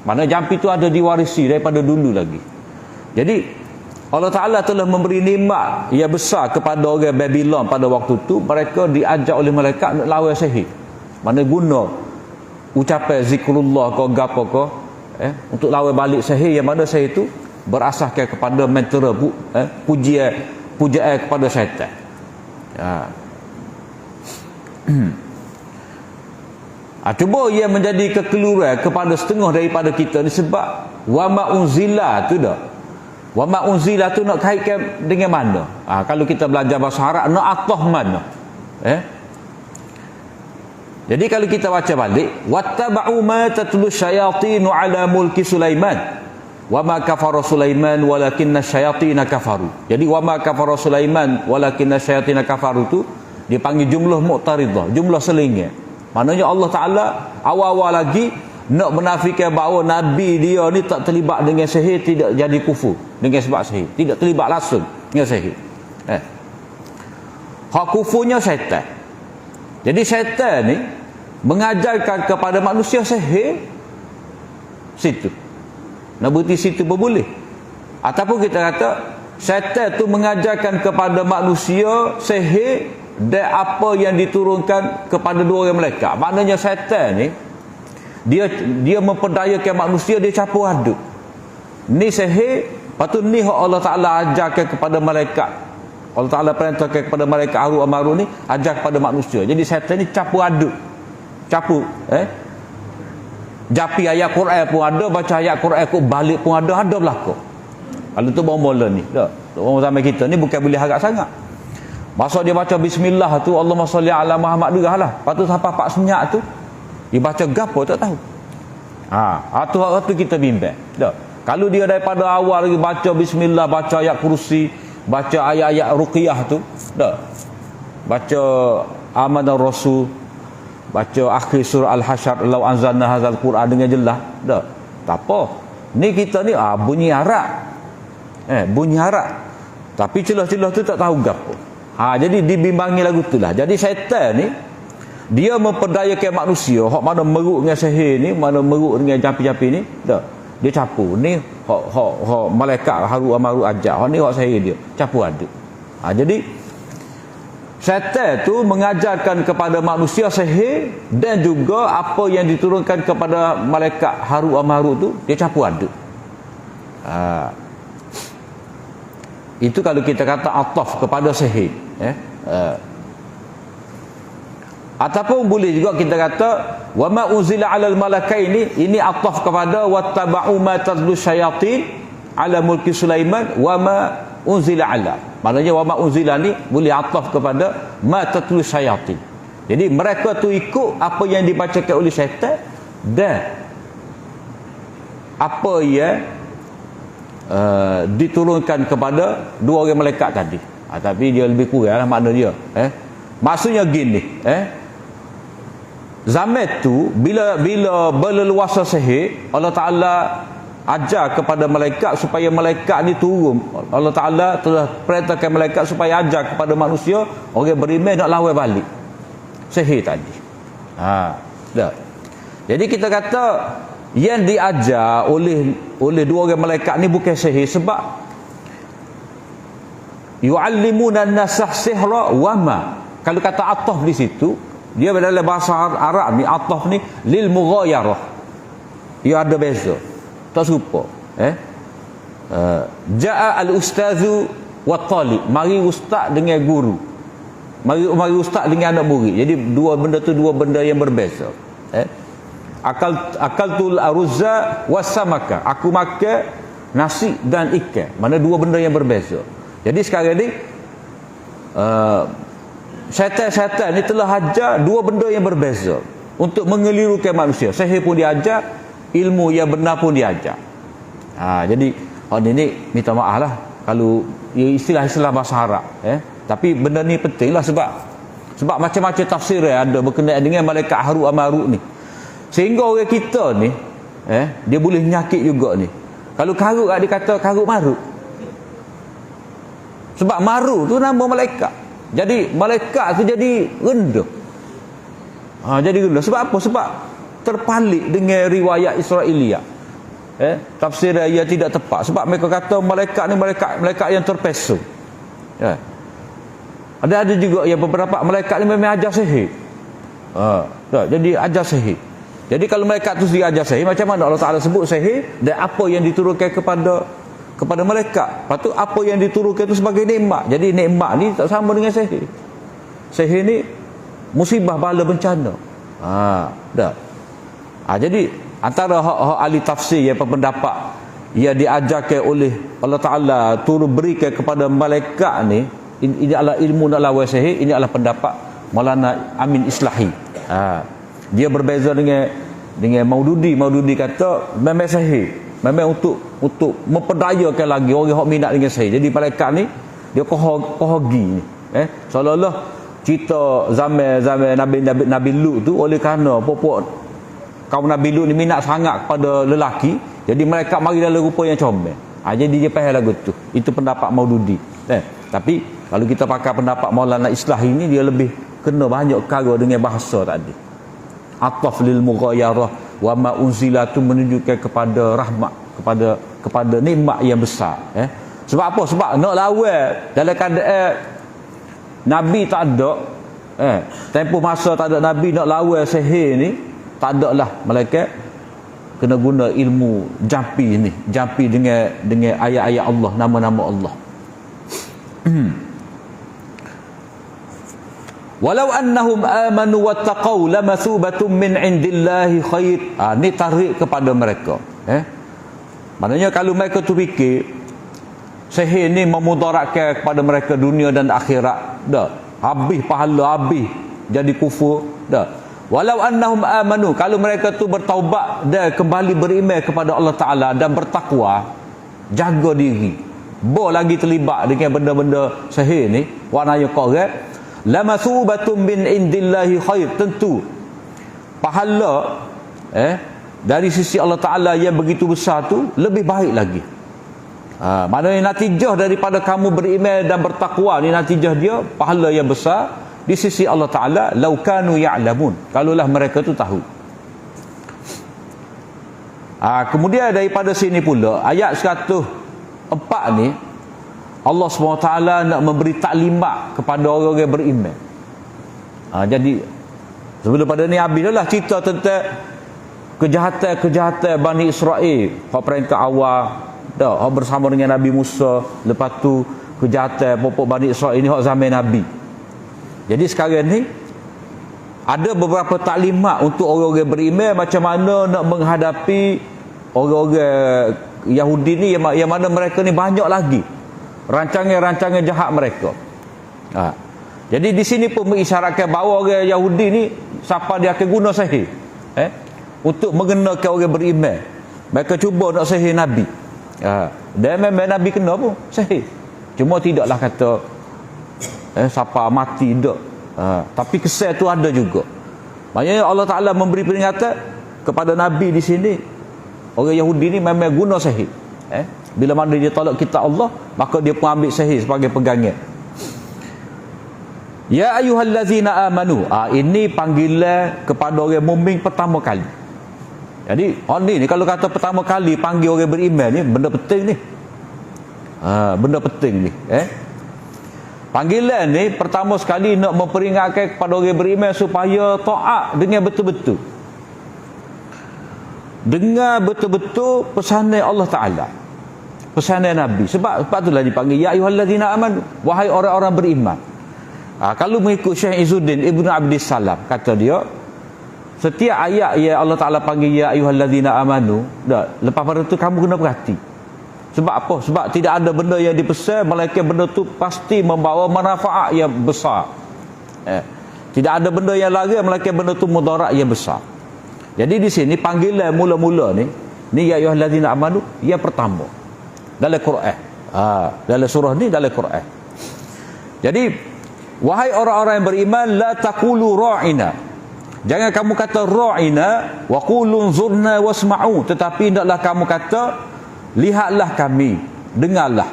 Mana jampi itu ada diwarisi daripada dulu lagi. Jadi Allah Ta'ala telah memberi nikmat yang besar kepada orang Babylon pada waktu itu. Mereka diajak oleh malaikat nak lawan sihir. Mana guna ucapan zikrullah kau gapo kau untuk lawan balik sihir, yang mana sihir itu berasaskan kepada mentera pujian kepada syaitan. Cuba ia menjadi kekeliruan kepada setengah daripada kita ni, sebab wama unzila tu dah. Wama unzila tu nak kaitkan dengan mana? Kalau kita belajar bahasa Arab, nak atah mana? Jadi kalau kita baca balik, wattaba'u ma tatlu syayatinu ala mulki Sulaiman wama kafara Sulaiman walakinna syayatina kafaru. Jadi wama kafara Sulaiman walakinna syayatina kafaru tu dipanggil jumlah mu'taridah, jumlah selingan. Maknanya Allah Ta'ala awal-awal lagi nak menafikan bahawa Nabi dia ni tak terlibat dengan sihir, tidak jadi kufur dengan sebab sihir, tidak terlibat langsung dengan sihir. Hak kufurnya syaitan. Jadi syaitan ni mengajarkan kepada manusia sihir situ. Nak berhenti situ boleh. Ataupun kita kata syaitan tu mengajarkan kepada manusia sihir dan apa yang diturunkan kepada dua orang malaikat. Maknanya syaitan ni dia memperdayakan manusia, dia campur aduk. Ni sihir, lepas tu ni Allah Ta'ala ajarkan kepada malaikat. Allah Ta'ala perintahkan kepada malaikat Harut Marut ni ajar kepada manusia. Jadi syaitan ni campur aduk. Japi ayat Quran pun ada, baca ayat Quran kok balik pun ada belaka. Kalau tu bomola ni dah. Orang zaman kita ni bukan boleh harap sangat. Masa dia baca bismillah tu, Allahumma salli ala Muhammad dah lah. Lepas tu sampai pak senyak tu dia baca gapo tak tahu. Tu kita bimbang dah. Kalau dia daripada awal lagi baca bismillah, baca ayat kursi, baca ayat-ayat ruqyah tu dah, baca amanar rasul, baca akhir surah Al-Hasyr, law anzalna hadzal Quran dengan jelas dah. Tak apa. Ni kita ni bunyi Arab. Bunyi Arab. Tapi celah-celah tu tak tahu gapo. Jadi dibimbangi lagu itulah. Jadi syaitan ni dia memperdayakan manusia, hak mana meruk dengan sihir ni, mana meruk dengan jampi-jampi ni dah. Dia campur. Ni hak malaikat Harut Marut ajak. Hak ni hak sihir dia. Campur aduk. Jadi syaitan tu mengajarkan kepada manusia sihir dan juga apa yang diturunkan kepada malaikat Harut Marut tu dia campur aduk. Itu kalau kita kata ataf kepada sihir. Ataupun boleh juga kita kata wama unzila 'alal malakaini, ini ataf kepada wattaba'u ma tatlu syayatin ala mulki Sulaiman wama unzila 'ala. Maknanya wama unzila ni boleh ataf kepada ma tatlu syayatin. Jadi mereka tu ikut apa yang dibacakan oleh syaitan dan apa yang diturunkan kepada dua orang malaikat tadi. Tapi dia lebih kurang lah makna dia. Maksudnya gini, zaman tu bila berleluasa sihir, Allah Ta'ala ajar kepada malaikat supaya malaikat ni turun. Allah Ta'ala telah perintahkan malaikat supaya ajar kepada manusia, orang beriman nak lawan balik sihir tadi. Dah. Jadi kita kata yang diajar oleh dua orang malaikat ni bukan sihir, sebab yu'allimuna an-nasa sihra wa ma. Kalau kata ataf di situ, dia dalam bahasa Arab ni ataf ni lil mughayarah. Ia ada beza. Tak serupa. Ja'a al-ustazu wa talib. Mari ustaz dengan guru. Mari ustaz dengan anak murid. Jadi dua benda tu dua benda yang berbeza. Akaltul aruzza wassamaka. Aku makan nasi dan ikan. Mana dua benda yang berbeza. Jadi sekarang ni syaitan ni telah ajar dua benda yang berbeza untuk mengelirukan manusia. Sihir pun diajar, ilmu yang benar pun diajar. Jadi ini minta maaf lah kalau istilah-istilah bahasa Arab. Tapi benda ni penting lah sebab macam-macam tafsir ada berkenaan dengan malaikat Harut Marut ni. Sehingga orang kita ni dia boleh nyakit juga ni. Kalau karut dia kata karut marut. Sebab Marut tu nama malaikat. Jadi malaikat tu jadi rendah. Jadi rendah. Sebab apa? Sebab terpalit dengan riwayat Israiliyah. Tafsir ia tidak tepat. Sebab mereka kata malaikat ni malaikat yang terpesong. Ada juga yang beberapa malaikat ni memang ajar sihir. Jadi ajar sihir. Jadi kalau malaikat tu dia ajar sihir, macam mana Allah Ta'ala sebut sihir dan apa yang diturunkan kepada malaikat. Lepas tu apa yang diturunkan itu sebagai nikmat. Jadi nikmat ni tak sama dengan sihir. Sihir ni musibah, bala, bencana. Jadi antara hak ahli tafsir yang berpendapat ia diajarkan oleh Allah Ta'ala turun berikan kepada malaikat ni, ini adalah ilmu nak lawan sihir. Ini adalah pendapat Maulana Amin Islahi. Dia berbeza dengan Maududi. Maududi kata memang sihir, memang untuk memperdayakan lagi orang yang minat dengan sihir. Jadi malaikat ni dia kohogi ni, seolah-olah cerita zaman Nabi Lut tu, oleh kerana pokok kaum Nabi Lut ni minat sangat kepada lelaki, jadi mereka mari dalam rupa yang comel. Jadi dia faham lagu tu. Itu pendapat Maududi. Tapi kalau kita pakai pendapat Maulana Islahi ni, dia lebih kena banyak perkara dengan bahasa tadi. Ataf lil mughayarah wa ma unzilatu, menunjukkan kepada rahmat, kepada nikmat yang besar. Sebab apa? Sebab nak lawan dalam keadaan Nabi tak ada, tempoh masa tak ada Nabi, nak lawan sihir ni tak ada lah. Malaikat kena guna ilmu jampi ni, jampi dengan ayat-ayat Allah, nama-nama Allah. Walau annahum amanu wattaqau lamathubatun min indillahi khair. Ni tarik kepada mereka. Maknanya kalau mereka tu fikir sihir ni memudaratkan kepada mereka dunia dan akhirat, dah habis pahala, habis jadi kufur, dah. Walau annahum amanu, kalau mereka tu bertaubat dan kembali beriman kepada Allah Ta'ala dan bertakwa, jaga diri, lagi terlibat dengan benda-benda sihir ni, warnanya korek, lamathubatun min indillahi khair, tentu pahala dari sisi Allah Ta'ala yang begitu besar tu lebih baik lagi. Maknanya natijah daripada kamu beriman dan bertakwa ni, natijah dia pahala yang besar di sisi Allah Ta'ala. Laukanu ya'lamun, kalaulah mereka tu tahu. Kemudian daripada sini pula ayat 104 ni, Allah SWT nak memberi taklimat kepada orang yang beriman. Jadi sebelum pada ni habis lah cerita tentang kejahatan Bani Israel, hak peringkat awal dah, hak bersama dengan Nabi Musa. Lepas tu kejahatan pokok Bani Israel ni hak zaman Nabi. Jadi sekarang ni ada beberapa taklimat untuk orang-orang beriman, macam mana nak menghadapi orang-orang Yahudi ni yang mana mereka ni banyak lagi rancangan-rancangan jahat mereka. Jadi di sini pun mengisyaratkan bahawa orang Yahudi ni siapa dia akan guna sihir untuk mengenakan orang beriman. Mereka cuba nak sihir Nabi. Dan memang Nabi kena pun sihir, cuma tidaklah kata siapa mati tak. Tapi kesan tu ada juga. Maknanya Allah Ta'ala memberi peringatan kepada Nabi di sini, orang Yahudi ni memang guna sihir. Bila mana dia tolak kitab Allah, maka dia pun ambil sihir sebagai pegangan. Ya ayyuhallazina amanu, ini panggilan kepada orang mukmin pertama kali. Jadi ni kalau kata pertama kali panggil orang beriman ni, benda penting ni. Benda penting ni. Panggilan ni pertama sekali nak memperingatkan kepada orang beriman supaya taat dengan betul-betul, dengar betul-betul pesanan Allah Ta'ala, pesanan Nabi. Sebab itulah dipanggil ya ayyuhallazina amanu, wahai orang-orang beriman. Kalau mengikut Syekh Izzuddin Ibn Abdissalam, kata dia setiap ayat yang Allah Ta'ala panggil ya ayyuhallazina amanu, lepas pada tu kamu kena perhati. Sebab apa? Sebab tidak ada benda yang dipesan melainkan benda tu pasti membawa manfaat yang besar. Tidak ada benda yang larang melainkan benda tu mudarat yang besar. Jadi di sini panggilan mula-mula ni ya ayyuhallazina amanu yang pertama dalam Quran. Dalam surah ni, dalam Quran. Jadi wahai orang-orang yang beriman, la taqulu ra'ina, jangan kamu kata ra'ina wa qulu zurna wasma'u, tetapi hendaklah kamu kata lihatlah kami, dengarlah.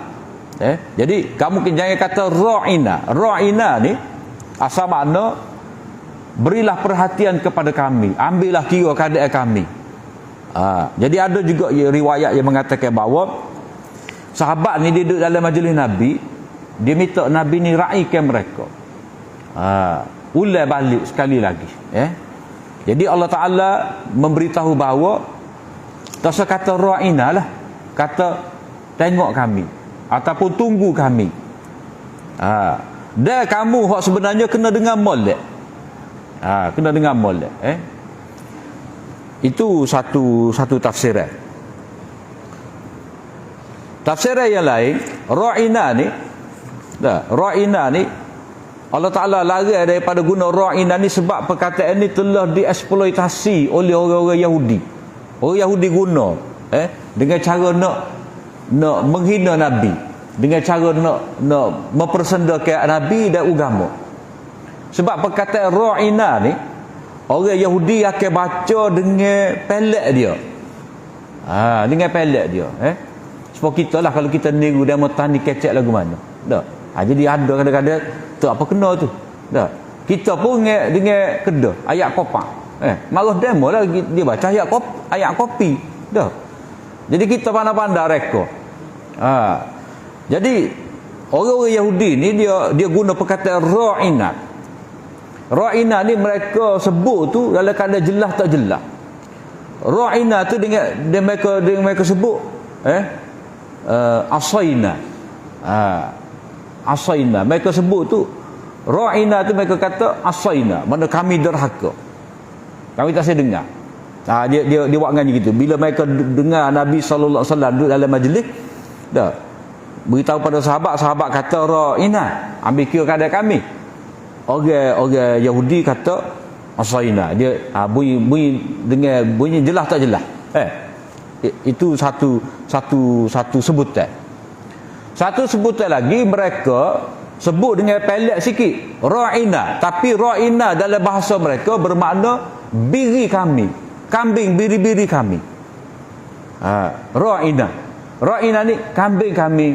Jadi kamu jangan kata ra'ina. Ra'ina ni asal makna berilah perhatian kepada kami, ambillah kira keadaan kami. Jadi ada juga riwayat yang mengatakan bahawa sahabat ni dia duduk dalam majlis Nabi, dia minta Nabi ni raikan mereka. Ulang balik sekali lagi. Jadi Allah Ta'ala memberitahu bahawa tak usah kata ra'ina lah, kata tengok kami ataupun tunggu kami. Dan kamu hak sebenarnya kena dengar molek. Kena dengar molek. Itu satu tafsiran. Tafsiran yang lain, ra'ina ni Allah Ta'ala larang daripada guna ra'ina ni sebab perkataan ni telah dieksploitasi oleh orang-orang Yahudi. Orang Yahudi guna dengan cara nak menghina Nabi, dengan cara nak mempersendakan Nabi dan agama. Sebab perkataan ra'ina ni orang Yahudi akan baca dengan pelek dia. Dengan pelek dia. Sebab kita lah kalau kita niru dia tani kecek lagu mana. Tak. Jadi ada kadang-kadang tak apa kena tu. Tak. Kita pun dengan kedah ayat kopak. Marah demo lah dia baca ayat kopi. Tak. Jadi kita pandai-pandai reka. Jadi orang-orang Yahudi ni dia guna perkataan ra'ina. Ra'ina ni mereka sebut tu dalam keadaan jelas tak jelas. Ra'ina tu dengan mereka sebut asaina. Asaina. Mereka sebut tu ra'ina tu mereka kata asaina. Mana kami derhaka. Kami tak saya dengar. Dia buat dengan gitu. Bila mereka dengar Nabi sallallahu alaihi wasallam duduk dalam majlis, dah beritahu pada sahabat kata ra'ina, ambil kira keadaan kami. Orang Yahudi kata asaina. Dia bunyi dengan bunyi jelas tak jelas. Itu satu sebutan. Satu sebutan lagi mereka sebut dengan pelak sikit ra'ina, tapi ra'ina dalam bahasa mereka bermakna biri kami, kambing biri-biri kami. Ra'ina ni kambing kami.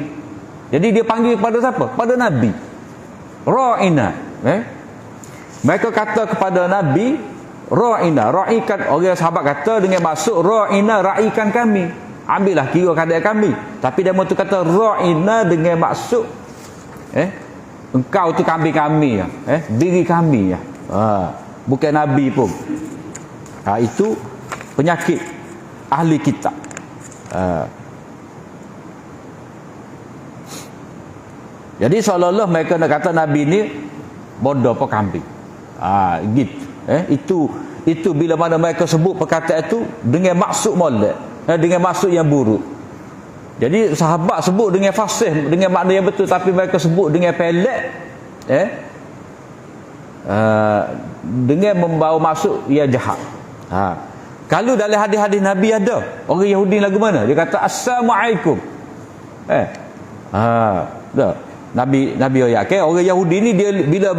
Jadi dia panggil kepada siapa? Pada Nabi. Ra'ina. Mereka kata kepada Nabi ra'ina, ra'ikan. Orang sahabat kata dengan maksud ra'ina, ra'ikan kami, ambillah kira keadaan kami. Tapi dia tu kata ra'ina dengan maksud engkau tu kambing kami ya. Diri kami ya. Bukan Nabi pun. Itu penyakit ahli kitab. Jadi seolah-olah mereka nak kata Nabi ni bodoh apa kambing. Gitu. Itu bila mana mereka sebut perkataan itu dengan maksud molek, dengan maksud yang buruk. Jadi sahabat sebut dengan fasih, dengan makna yang betul, tapi mereka sebut dengan pelek, dengan membawa maksud yang jahat. Kalau dalam hadis-hadis Nabi ada orang Yahudi lagu mana? Dia kata assalamualaikum. Nabi ayat orang Yahudi ni dia bila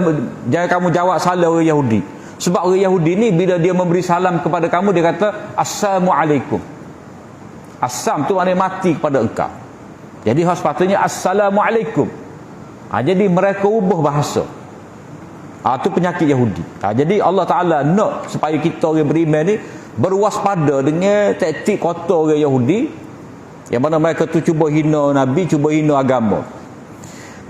jangan kamu jawab salam orang Yahudi. Sebab orang Yahudi ni bila dia memberi salam kepada kamu dia kata assalamualaikum. Assam tu maknanya mati kepada engkau. Jadi sepatutnya assalamualaikum. Jadi mereka ubah bahasa. Itu penyakit Yahudi. Jadi Allah Ta'ala nak supaya kita orang beriman ni berwaspada dengan taktik kotor orang Yahudi, yang mana mereka tu cuba hina Nabi, cuba hina agama.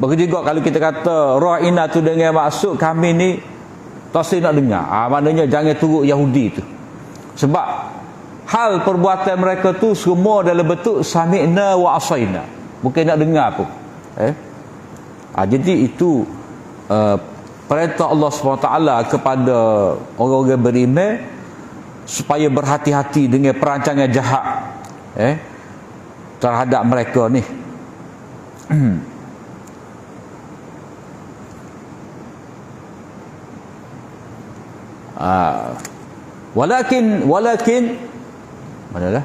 Begitu juga kalau kita kata ra'ina tu dengan maksud kami ni tak saya nak dengar. Maknanya jangan turut Yahudi tu. Sebab hal perbuatan mereka tu semua dalam bentuk sami'na wa asaina. Bukan nak dengar pun. Jadi itu perintah Allah SWT kepada orang-orang beriman supaya berhati-hati dengan perancangan jahat terhadap mereka ni. Walakin manalah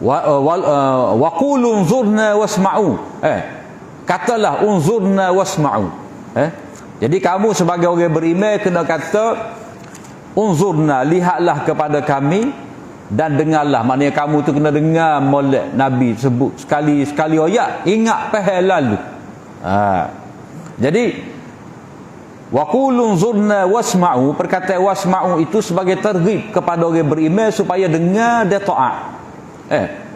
wa qulu unzurna wasma'u. Katalah unzurna wasma'u. Jadi kamu sebagai orang beriman kena kata unzurna, lihatlah kepada kami, dan dengarlah, maknanya kamu tu kena dengar molek Nabi sebut sekali ayat, ingat pahal lalu. Jadi waqulun zurna wasma'u, perkataan wasma'u itu sebagai targhib kepada orang beriman supaya dengar dan taat,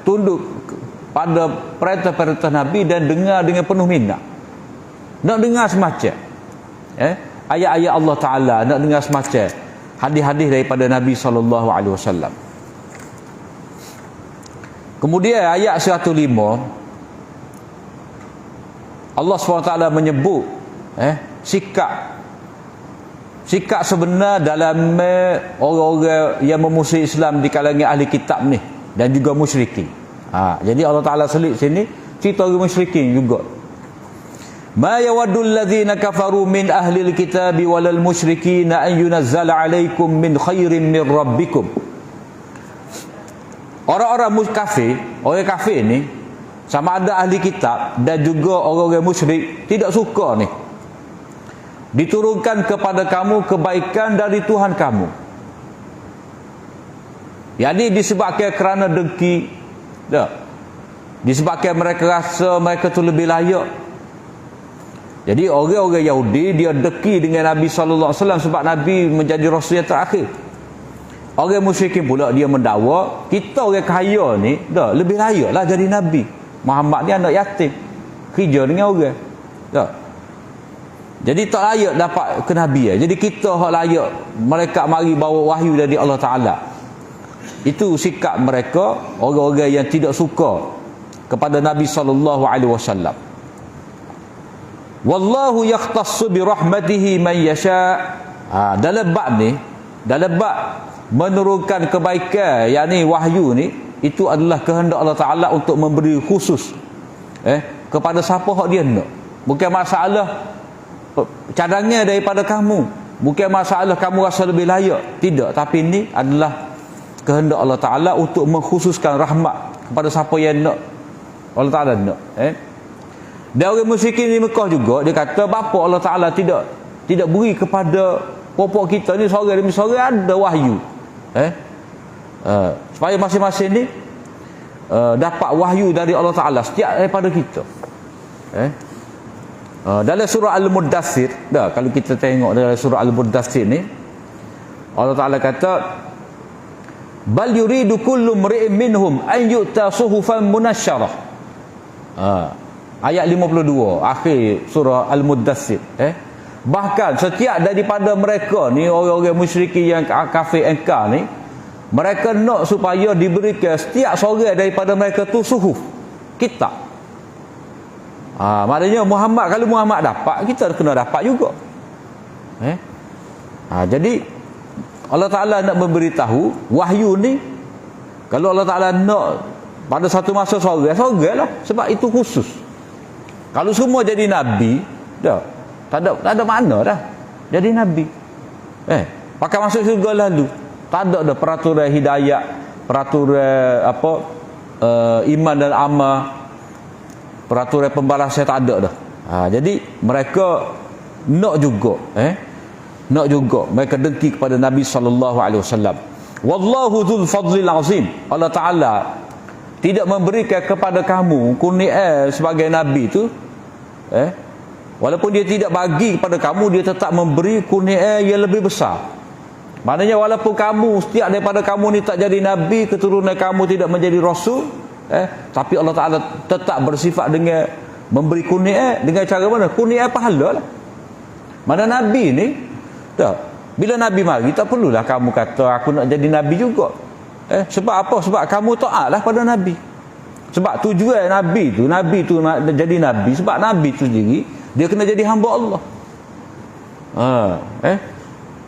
tunduk pada perintah-perintah Nabi dan dengar dengan penuh minat. Nak dengar semacam ayat-ayat Allah Ta'ala, nak dengar semacam hadis-hadis daripada Nabi SAW. Kemudian ayat 105, Allah SWT menyebut sikap sebenar dalam orang-orang yang memusuhi Islam di kalangan ahli kitab ni dan juga musyrikin. Jadi Allah Ta'ala selit sini cerita orang musyrikin juga. Ma yawaddul ladzina kafaru min ahli alkitabi walal musyrikin an yunazzala alaikum min khairin min rabbikum. Orang-orang kafir, orang kafir ni sama ada ahli kitab dan juga orang-orang musyrik tidak suka ni diturunkan kepada kamu kebaikan dari Tuhan kamu. Yang ini disebabkan kerana dengki, disebabkan mereka rasa mereka tu lebih layak. Jadi orang-orang Yahudi dia dengki dengan Nabi SAW sebab Nabi menjadi Rasul yang terakhir. Orang musyrikin pula dia mendakwa kita orang kaya ni lebih layak lah jadi Nabi. Muhammad ni anak yatim, kerja dengan orang. Jadi tak layak dapat kenabian. Jadi kita hak layak, mereka mari bawa wahyu dari Allah Ta'ala. Itu sikap mereka, orang-orang yang tidak suka kepada Nabi SAW. Wallahu yakhtassu bi rahmatihi man yasha. Dalam bab ni, dalam bab menurunkan kebaikan, yakni wahyu ni, itu adalah kehendak Allah Ta'ala untuk memberi khusus kepada siapa hak dia nak. Bukan masalah cadangan daripada kamu, bukan masalah kamu rasa lebih layak, tidak, tapi ini adalah kehendak Allah Ta'ala untuk mengkhususkan rahmat kepada siapa yang nak Allah Ta'ala nak. Dan orang musyrikin di Mekah juga dia kata bapa Allah Ta'ala tidak beri kepada pokok kita ni seorang demi seorang ada wahyu, supaya masing-masing ni dapat wahyu dari Allah Ta'ala setiap daripada kita. Dalam surah Al-Muddathir, kalau kita tengok dalam surah Al-Muddathir ni, Allah Ta'ala kata bal yuridu kullu mri'in minhum an yu'ta suhufan munasyarah. Ayat 52 akhir surah Al-Muddathir. Bahkan setiap daripada mereka ni, orang-orang musyrikin yang kafir engkar ni, mereka nak supaya diberikan setiap seorang daripada mereka tu suhuf, kitab. Maknanya Muhammad, kalau Muhammad dapat, kita kena dapat juga. Jadi Allah Ta'ala nak memberitahu wahyu ni, kalau Allah Ta'ala nak pada satu masa seorang lah, sebab itu khusus. Kalau semua jadi Nabi, tak ada makna dah jadi Nabi. Pakai masuk syurga lalu, tak ada dah peraturan hidayah, peraturan iman dan amal, peraturan pembalasan, tak ada dah. Jadi mereka nak juga mereka dengki kepada Nabi SAW. Wallahu dzul fadlil azim. Allah Ta'ala tidak memberikan kepada kamu kurnia sebagai Nabi tu, walaupun dia tidak bagi kepada kamu, dia tetap memberi kurnia yang lebih besar. Maknanya walaupun kamu, setiap daripada kamu ni tak jadi Nabi, keturunan kamu tidak menjadi Rasul, tapi Allah Ta'ala tetap bersifat dengan memberi kurnia. Dengan cara mana? Kurnia pahala lah. Mana Nabi ni bila Nabi mari, tak perlulah kamu kata aku nak jadi Nabi juga. Sebab apa? Sebab kamu taatlah pada Nabi. Sebab tujuan Nabi tu nak jadi Nabi, sebab Nabi tu sendiri dia kena jadi hamba Allah.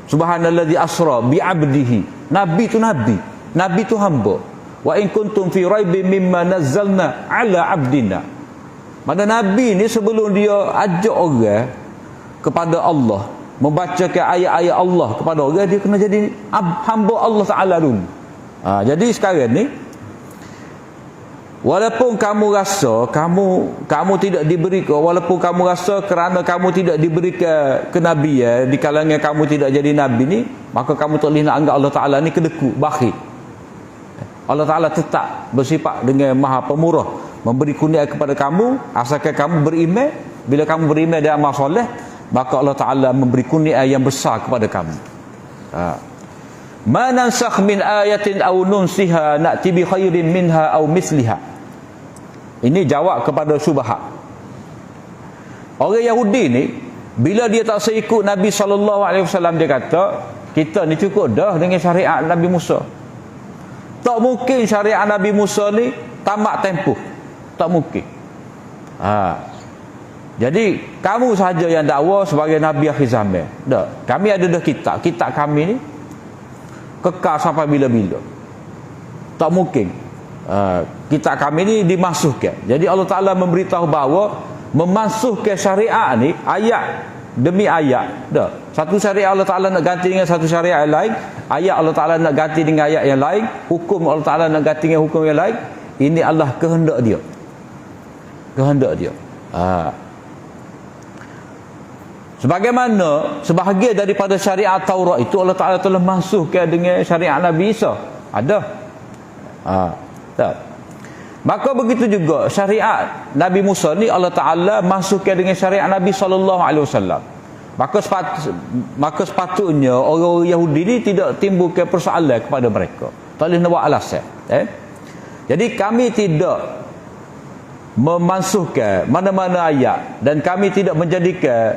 Subhanallazi asra bi 'abdihi. Nabi tu hamba. Wa in kuntum fi raibin mimma nazzalna 'ala 'abdina. Mana Nabi ni sebelum dia ajak orang kepada Allah, membacakan ayat-ayat Allah kepada orang, dia kena jadi hamba Allah Ta'ala dulu. Jadi sekarang ni, walaupun kamu rasa kamu tidak diberikan, walaupun kamu rasa kerana kamu tidak diberikan kenabian, di kalangan kamu tidak jadi Nabi ni, maka kamu tak boleh nak anggap Allah Ta'ala ni kedekut, bakhil. Allah Ta'ala tetap bersifat dengan maha pemurah, memberi kurnia kepada kamu asalkan kamu beriman. Bila kamu beriman dan amal soleh, maka Allah Ta'ala memberi kurnia yang besar kepada kamu. Ma nansakh min ayatin aw nunsiha na'ti bi khairin minha aw misliha. Ini jawab kepada syubhat. Orang Yahudi ni bila dia tak seikut Nabi SAW, dia kata kita ni cukup dah dengan syariat Nabi Musa. Tak mungkin syariat Nabi Musa ni tamat tempoh. Tak mungkin. Jadi kamu sahaja yang dakwa sebagai Nabi akhir zaman. Tak. Kami ada dah kitab. Kitab kami ni kekal sampai bila-bila. Tak mungkin. Kitab kami ni dimasukkan. Jadi Allah Ta'ala memberitahu bahawa memasukkan syariat ni ayat demi ayat. Dah. Satu syariat Allah Ta'ala nak ganti dengan satu syariat yang lain. Ayat Allah Ta'ala nak ganti dengan ayat yang lain. Hukum Allah Ta'ala nak ganti dengan hukum yang lain. Ini adalah kehendak dia. Kehendak dia. Sebagaimana sebahagian daripada syariat Taurat itu Allah Ta'ala telah masukkan dengan syariat Nabi Isa. Ada. Tak. Maka begitu juga syariat Nabi Musa ni Allah Ta'ala masukkan dengan syariat Nabi SAW. Maka sepatutnya orang-orang Yahudi ni tidak timbulkan persoalan kepada mereka. Tak boleh nak buat alasan. Jadi kami tidak memansuhkan mana-mana ayat dan kami tidak menjadikan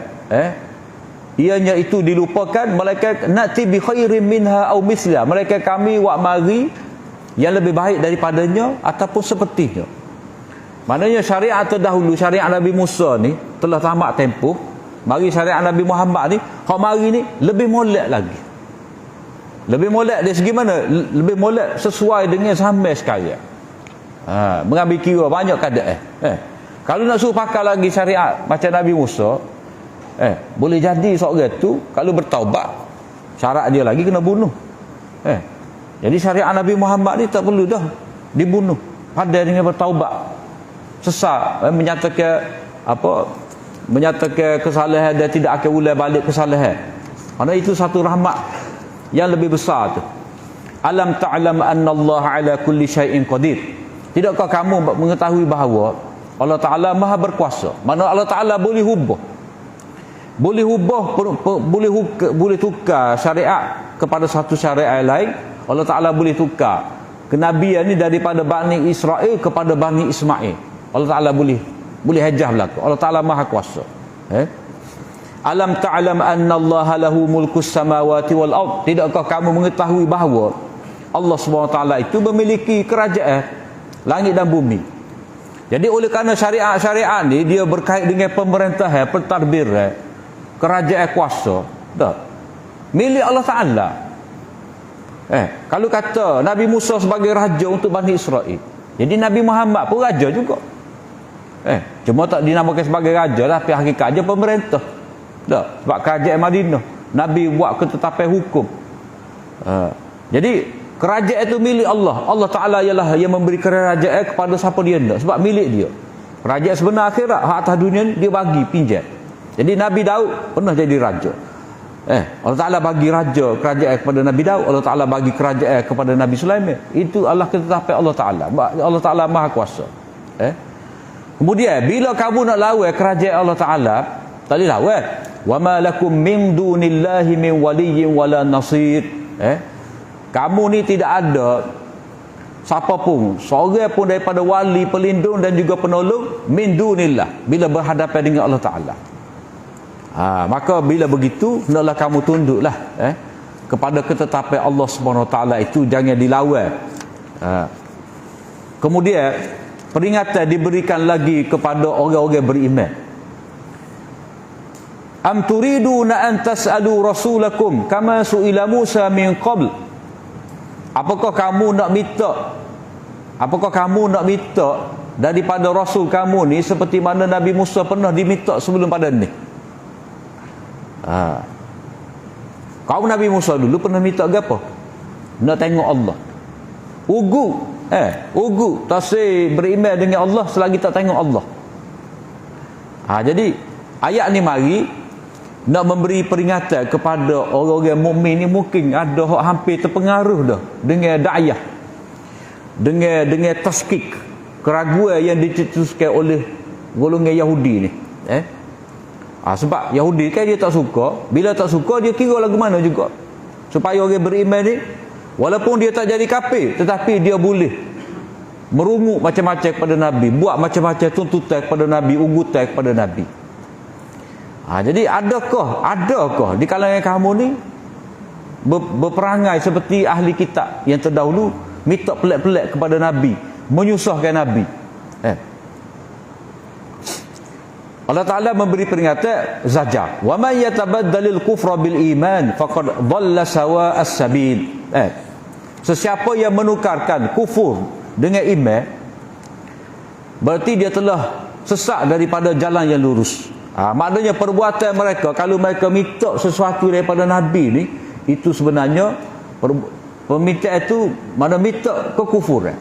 ianya itu dilupakan, melainkan na'ti bi khairin minha aw misla, melainkan kami buat mari yang lebih baik daripadanya ataupun sepertinya. Maknanya syariat terdahulu, syariat Nabi Musa ni telah tamat tempoh. Mari syariat Nabi Muhammad ni, hak mari ni lebih molek lagi. Lebih molek dari segi mana? Lebih molek sesuai dengan zaman sekarang. Mengambil kira banyak keadaan. Kalau nak suruh pakai lagi syariat macam Nabi Musa, boleh jadi seorang tu kalau bertaubat, syarat dia lagi kena bunuh. Jadi syariat Nabi Muhammad ni tak perlu dah dibunuh. Pada dengan bertaubat, sesat, menyatakan menyatakan kesalahan dan tidak akan ulang balik kesalahan. Kerana itu satu rahmat yang lebih besar tu. Alam ta'lam anna Allah ala kulli syai'in qadir. Tidakkah kamu mengetahui bahawa Allah Ta'ala maha berkuasa? Mana Allah Ta'ala boleh ubah, boleh tukar syariat kepada satu syariat lain. Allah Ta'ala boleh tukar kenabian ni daripada Bani Israel kepada Bani Ismail. Allah Ta'ala boleh hajah berlaku. Allah Ta'ala maha kuasa. Alam ta'lam anna Allah lahu mulkus samawati wal ard. Tidakkah kamu mengetahui bahawa Allah SWT itu memiliki kerajaan langit dan bumi. Jadi oleh kerana syariat-syariat ni dia berkait dengan pemerintahan, pentadbiran, kerajaan kuasa, dah milik Allah Ta'ala. Kalau kata Nabi Musa sebagai raja untuk Bani Israel, jadi Nabi Muhammad pun raja juga. Cuma tak dinamakan sebagai raja, tapi hakikatnya pemerintah. Dah, sebab kerajaan Madinah Nabi buat ketetapan hukum. Jadi kerajaan itu milik Allah. Allah Ta'ala ialah yang memberi kerajaan kepada siapa dia nak, sebab milik dia. Kerajaan sebenar akhirat, hak atas dunia dia bagi pinjam. Jadi Nabi Daud pernah jadi raja. Allah Ta'ala bagi raja kerajaan kepada Nabi Daud. Allah Ta'ala bagi kerajaan kepada Nabi Sulaiman. Itu Allah ketetapan Allah Ta'ala. Allah Ta'ala maha kuasa. Kemudian bila kamu nak lawan kerajaan Allah Ta'ala, tak boleh lawan. Wa ma lakum min dunillahi min waliyyin wala nasir. Kamu ni tidak ada siapa pun, seorang pun daripada wali, pelindung dan juga penolong min dunillah bila berhadapan dengan Allah Ta'ala. Maka bila begitu hendaklah kamu tunduklah kepada ketetapan Allah Subhanahu Wa Taala itu, jangan dilawan. Kemudian peringatan diberikan lagi kepada orang-orang beriman. Am turiduna an tas'alu rasulakum kama su'ila Musa min qabl. Apakah kamu nak minta daripada rasul kamu ni seperti mana Nabi Musa pernah diminta sebelum pada ni? Kau Nabi Musa dulu pernah minta apa? Nak tengok Allah. Ugu tasih beriman dengan Allah selagi tak tengok Allah. Jadi ayat ni mari nak memberi peringatan kepada orang-orang mukmin ni. Mungkin ada hak hampir terpengaruh dah dengan da'iyah. dengan taskik, keraguan yang dicetuskan oleh golongan Yahudi ni. Sebab Yahudi kan dia tak suka, bila tak suka dia kira lagu mana juga supaya orang beriman ni walaupun dia tak jadi kafir, tetapi dia boleh merungut macam-macam kepada Nabi, buat macam-macam tuntutan kepada Nabi, ugutan kepada Nabi. Jadi adakah di kalangan kamu ni berperangai seperti ahli kitab yang terdahulu, minta pelik-pelik kepada Nabi, menyusahkan Nabi? Allah Ta'ala memberi peringatan, zajar. Wa man yatabaddalil kufra bil iman faqad dhalla sawa'as sabil. Sesiapa yang menukarkan kufur dengan iman, berarti dia telah sesat daripada jalan yang lurus. Maknanya perbuatan mereka, kalau mereka minta sesuatu daripada Nabi ni, itu sebenarnya permintaan itu mana minta kekufuran.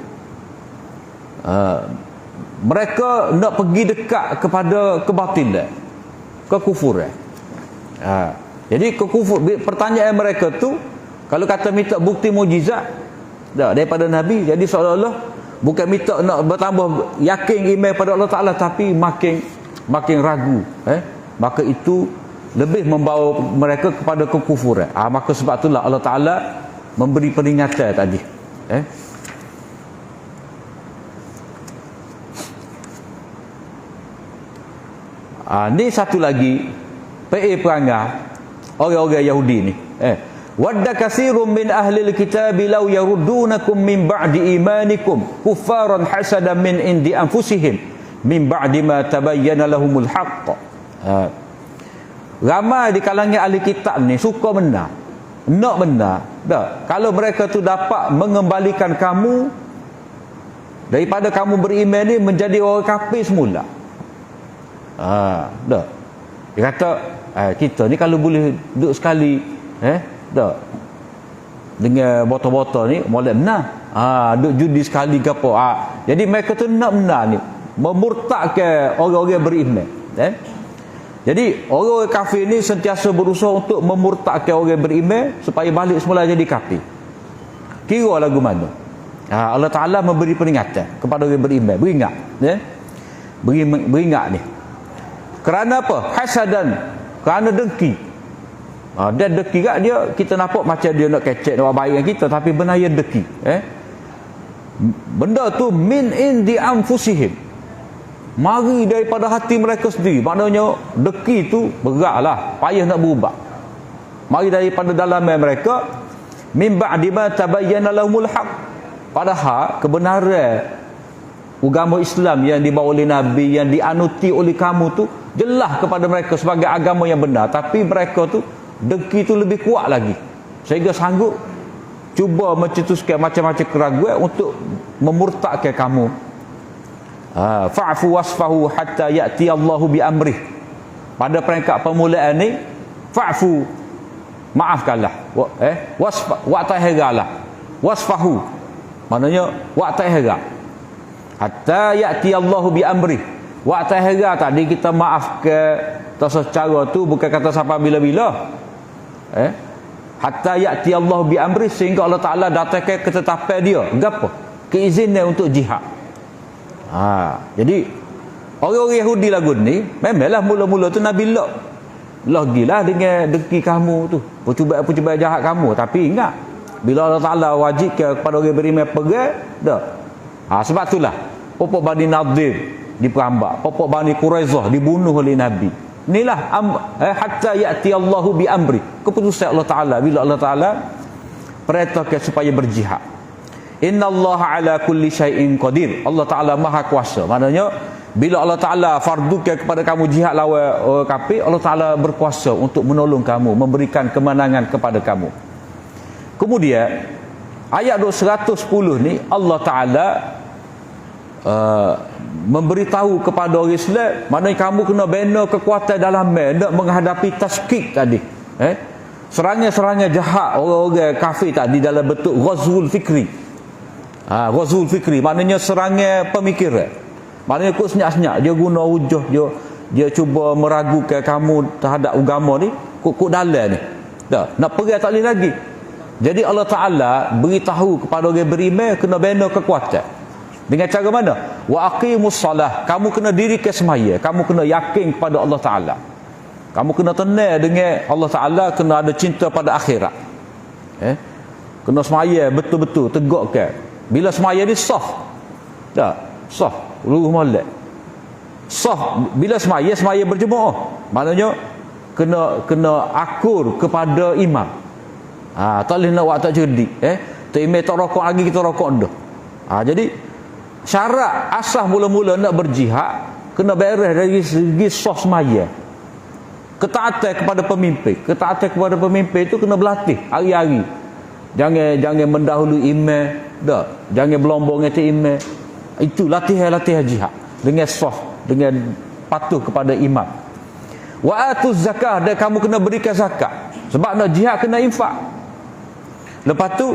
Mereka nak pergi dekat kepada kebatilan, kekufuran. Jadi pertanyaan mereka tu, kalau kata minta bukti mukjizat daripada Nabi, jadi seolah-olah bukan minta nak bertambah yakin iman pada Allah Ta'ala, tapi makin ragu. Maka itu lebih membawa mereka kepada kekufuran. Maka sebab itulah Allah Ta'ala memberi peringatan tadi. Ni satu lagi perangai orang-orang Yahudi ni. Wadda katsirun min ahlil kitab law yaruddunakum min ba'di imanikum kuffaran hasadan min indi anfusihim min ba'di ma tabayyana lahumul haqq. Ramai di kalangan ahli kitab ni suka benar, nak benar. Kalau mereka tu dapat mengembalikan kamu daripada kamu beriman ni menjadi orang kafir semula. Dia kata kita ni kalau boleh duduk sekali dengan botol-botol ni boleh benar. Duduk judi sekali ke apa. Jadi mereka tu nak benar ni, memurtadkan orang-orang beriman. Jadi orang-orang kafir ni sentiasa berusaha untuk memurtadkan orang beriman supaya balik semula jadi kafir. Kira lagu mana. Allah Ta'ala memberi peringatan kepada orang beriman. Beringat. Beringat ni. Kerana apa? Hasadan. Kerana dengki. Dia dengki kat dia, kita nampak macam dia nak kecek, nak buat baik dengan kita, tapi benaya dengki. Benda tu min indi anfusihim. Mari daripada hati mereka sendiri. Maknanya dengki tu beratlah, payah nak berubah. Mari daripada dalam mereka, min ba'di ma tabayyana lahumul haq. Padahal kebenaran agama Islam yang dibawa oleh Nabi, yang dianuti oleh kamu tu jelas kepada mereka sebagai agama yang benar, tapi mereka tu dengki tu lebih kuat lagi sehingga sanggup cuba mencetuskan macam-macam keraguan untuk memurtadkan kamu. Fa'fu wasfahu hatta ya'ti Allahu bi amrih. Pada peringkat permulaan ni, fa'fu, maafkanlah, wa'tahiralah, wasfahu maknanya wa'tahira, hatta ya'ti Allahu bi amrih. Wa'tahira tadi kita maaf ke secara tu bukan kata sampai bila-bila. Hatta ya'ti Allah bi amri, sehingga Allah Ta'ala datangkan ketetapan dia. Gapo? Keizinan untuk jihad. Jadi orang-orang Yahudi lagu ni memanglah mula-mula tu Nabi lagilah dengan dengki kamu tu, percubaan jahat kamu, tapi ingat bila Allah Ta'ala wajibkan kepada orang beriman pergi dah. Sebab itulah Pokok Bani Nadir diperambak, Pokok Bani Quraizah dibunuh oleh Nabi. Inilah hatta ya'ti Allahu bi amri, keputusan Allah Ta'ala bila Allah Ta'ala perintahkan supaya berjihad. Innallaha ala kulli syai'in qadir. Allah Ta'ala maha kuasa. Maknanya bila Allah Ta'ala fardukan kepada kamu jihad lawan orang kafir, Allah Ta'ala berkuasa untuk menolong kamu, memberikan kemenangan kepada kamu. Kemudian ayat 110 ni Allah Ta'ala memberitahu kepada orang Islam, maknanya kamu kena bina kekuatan dalam nak menghadapi taskik tadi. Serangan-serangan jahat orang-orang kafir tadi dalam bentuk ghazwul fikri. Ghazwul fikri maknanya serangan pemikiran. Maknanya kok senyap-senyap dia guna hujah, dia cuba meragukan kamu terhadap agama ni, kok dalam ni. Dah, nak pergi tak boleh lagi. Jadi Allah Ta'ala beritahu kepada orang beriman kena bina kekuatan. Dengan cara mana? Wa aqimus salah. Kamu kena dirikan semaya. Kamu kena yakin kepada Allah Ta'ala. Kamu kena tenang dengan Allah Ta'ala. Kena ada cinta pada akhirat. Kena semaya betul-betul. Tegakkan. Bila semaya ni soft. Tak? Soft. Luruh molek. Soft. Bila semaya, semaya berjemaah. Maknanya kena akur kepada imam. Tak boleh nak buat tak cerdik. Tak imam tak rokok lagi, kita rokok dah. Jadi syarat asas mula-mula nak berjihad kena beres dari segi soft semaya. Ketaatan kepada pemimpin. Ketaatan kepada pemimpin itu kena berlatih hari-hari. Jangan mendahului imam. Tak. Jangan belombong dengan imam. Itu latihan jihad dengan soft, dengan patuh kepada imam. Wa atuz zakah, dan kamu kena berikan zakat. Sebab nak jihad kena infak. Lepas tu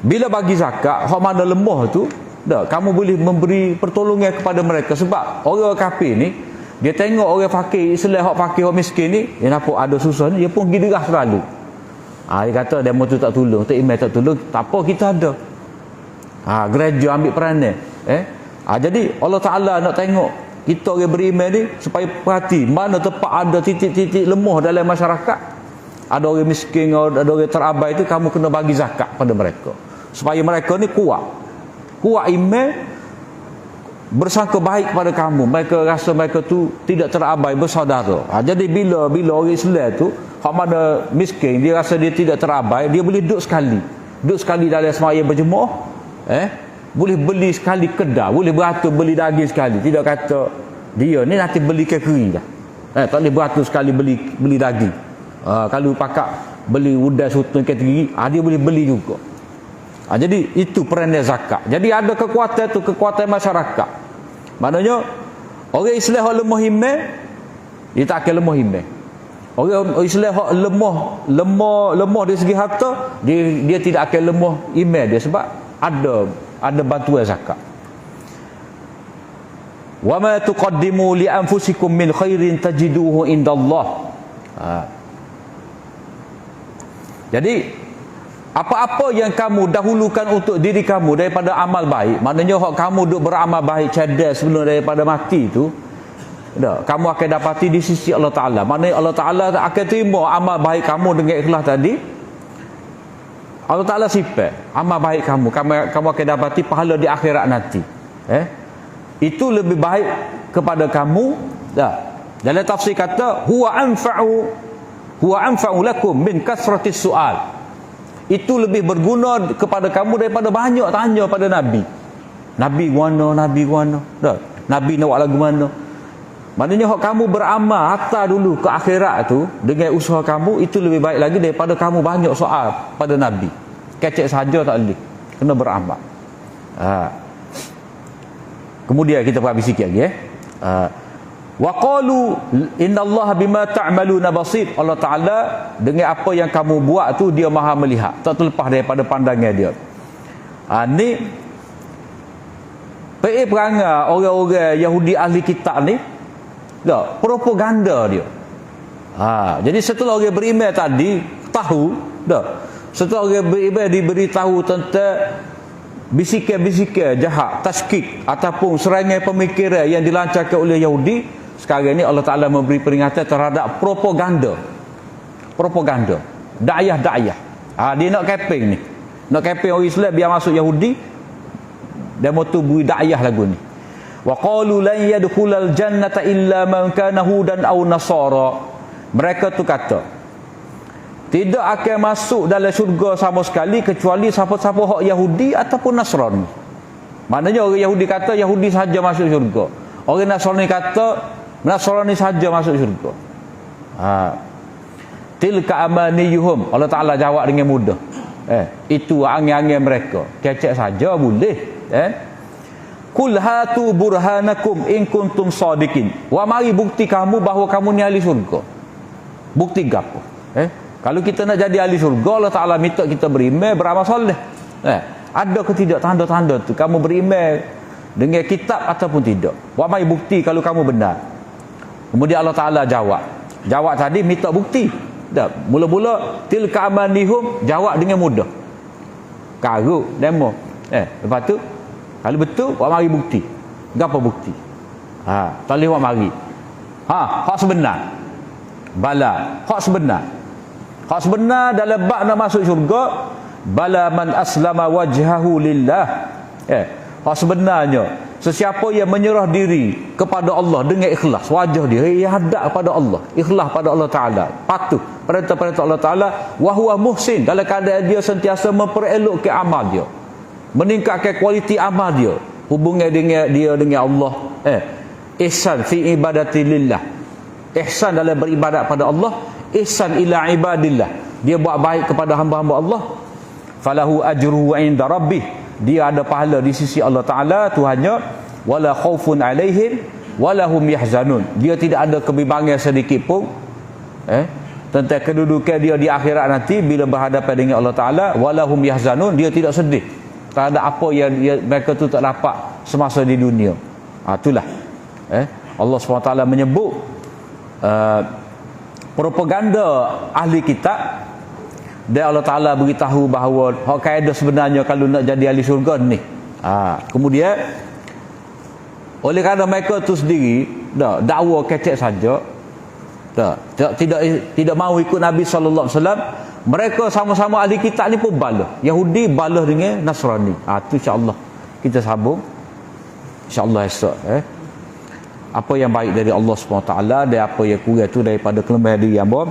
bila bagi zakat, hak mana lemah tu, dah kamu boleh memberi pertolongan kepada mereka. Sebab orang kafir ni, dia tengok orang fakir, Islam hak fakir, hak miskin ni, dia nampak ada susah ni, dia pun pergi derah selalu. Dia kata demo tu tak tolong, tak imam tak tolong, tak apa, kita ada. Gereja ambil peranan. Jadi Allah Ta'ala nak tengok kita orang beriman ni supaya perhati mana tempat ada titik-titik lemah dalam masyarakat. Ada orang miskin, ada orang terabai itu, kamu kena bagi zakat pada mereka supaya mereka ni kuat iman, bersangka baik kepada kamu. Mereka rasa mereka tu tidak terabai, bersaudara. Jadi bila orang Islam tu hak mana miskin, dia rasa dia tidak terabai, dia boleh duduk sekali dalam semaya berjemaah. Boleh beli sekali kedai, boleh beratur beli daging sekali. Tidak kata dia ni nanti beli kekeri dah. Tak boleh beratur sekali beli daging. Kalau pakak beli udang sutun kategori, dia boleh beli juga. Jadi itu peranan zakat. Jadi ada kekuatan tu, kekuatan masyarakat. Maknanya orang Islam hak lemah iman, dia tak akan lemah iman. Orang Islam hak lemah dari segi harta, dia tidak akan lemah iman dia, sebab ada bantuan zakat. Wa ma tuqaddimu li anfusikum min khairin tajiduhu indallah. Jadi apa-apa yang kamu dahulukan untuk diri kamu daripada amal baik, maknanya hak kamu duk beramal baik cerdas sebelum daripada mati tu, kamu akan dapati di sisi Allah Ta'ala. Maknanya Allah Ta'ala akan terima amal baik kamu dengan ikhlas tadi. Allah Ta'ala sifat amal baik kamu akan dapati pahala di akhirat nanti. Itu lebih baik kepada kamu. Dalam tafsir kata huwa anfa'u lakum min kasratis su'al. Itu lebih berguna kepada kamu daripada banyak tanya pada Nabi. Nabi guana. Nabi nak buat lagu mana. Maknanya hak kamu beramal hatta dulu ke akhirat tu dengan usaha kamu, itu lebih baik lagi daripada kamu banyak soal pada Nabi. Kecek saja tak boleh, kena beramal. Kemudian kita perhati sikit lagi. Wa qalu innallaha bima ta'maluna basir. Allah Ta'ala dengan apa yang kamu buat tu dia maha melihat, tak terlepas daripada pandangan dia. Ni perangai orang-orang Yahudi ahli kitab ni, propaganda dia. Jadi setelah orang beriman tadi tahu, setelah orang beriman diberitahu tentang bisikan-bisikan jahat, taskik ataupun serangan pemikiran yang dilancarkan oleh Yahudi, sekarang ni Allah Ta'ala memberi peringatan terhadap propaganda, dakwah. Dia nak camping ni, nak camping orang Islam biar masuk Yahudi, dan motu beri dakwah lagu ni. Wa qalu lan yadkhulal jannata illa man kana hudan aw nasara. Mereka tu kata tidak akan masuk dalam syurga sama sekali kecuali siapa-siapa hak Yahudi ataupun Nasrani. Maknanya orang Yahudi kata Yahudi saja masuk syurga, orang Nasrani kata Nasrani saja masuk syurga. Tilka amaniyuhum. Allah Ta'ala jawab dengan mudah. Itu angin-angin mereka. Kecek saja boleh. Kul hatu burhanakum in kuntum sadiqin. Wa mari bukti kamu bahawa kamu ni ahli syurga. Bukti gapo? Kalau kita nak jadi ahli syurga, Allah Ta'ala minta kita beriman, beramal soleh. Ada ke tidak tanda-tanda tu? Kamu beriman dengan kitab ataupun tidak? Wa mari bukti kalau kamu benar. Kemudian Allah Ta'ala jawab tadi minta bukti. Tak, mula-mula tilka amanihum jawab dengan mudah. Karuk demo. Lepas tu kalau betul buat mari bukti. Gapo bukti? Tak boleh buat mari. Hak sebenar. Bala, hak sebenar. Hak sebenar dalam bab nak masuk syurga, bala man aslama wajhahu lillah. Hak sebenarnya sesiapa yang menyerah diri kepada Allah dengan ikhlas, wajah dia yang hadap kepada Allah, ikhlas pada Allah Taala, patuh perintah-perintah Allah Taala, wa huwa muhsin, dalam keadaan dia sentiasa memperelokkan amal dia, meningkatkan kualiti amal dia, hubungan dengan dia dengan Allah. Ihsan fi ibadati lillah, ihsan dalam beribadat pada Allah, ihsan ila ibadillah, dia buat baik kepada hamba-hamba Allah. Falahu ajruhu inda rabbih, dia ada pahala di sisi Allah Ta'ala Tuhannya. Wala khaufun alaihim wala hum yahzanun, dia tidak ada kebimbangan sedikit pun tentang kedudukan dia di akhirat nanti bila berhadapan dengan Allah Ta'ala. Wala hum yahzanun, dia tidak sedih terhadap apa yang mereka tu tak dapat semasa di dunia. Itulah Allah SWT menyebut propaganda ahli kitab, dan Allah Ta'ala beritahu bahawa hak kaedah sebenarnya kalau nak jadi ahli syurga ni. Kemudian oleh kerana mereka tu sendiri dakwa kecek saja, tidak mahu ikut Nabi sallallahu alaihi wasallam, mereka sama-sama ahli kitab ni pun balah. Yahudi balah dengan Nasrani. Tu insya-Allah kita sambung insya-Allah esok. Apa yang baik dari Allah SWT dan apa yang kurang tu daripada kelemahan diri hamba.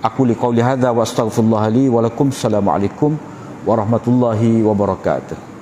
Aku li qauli hadza wa astaghfirullah li wa lakum. Assalamualaikum warahmatullahi wabarakatuh.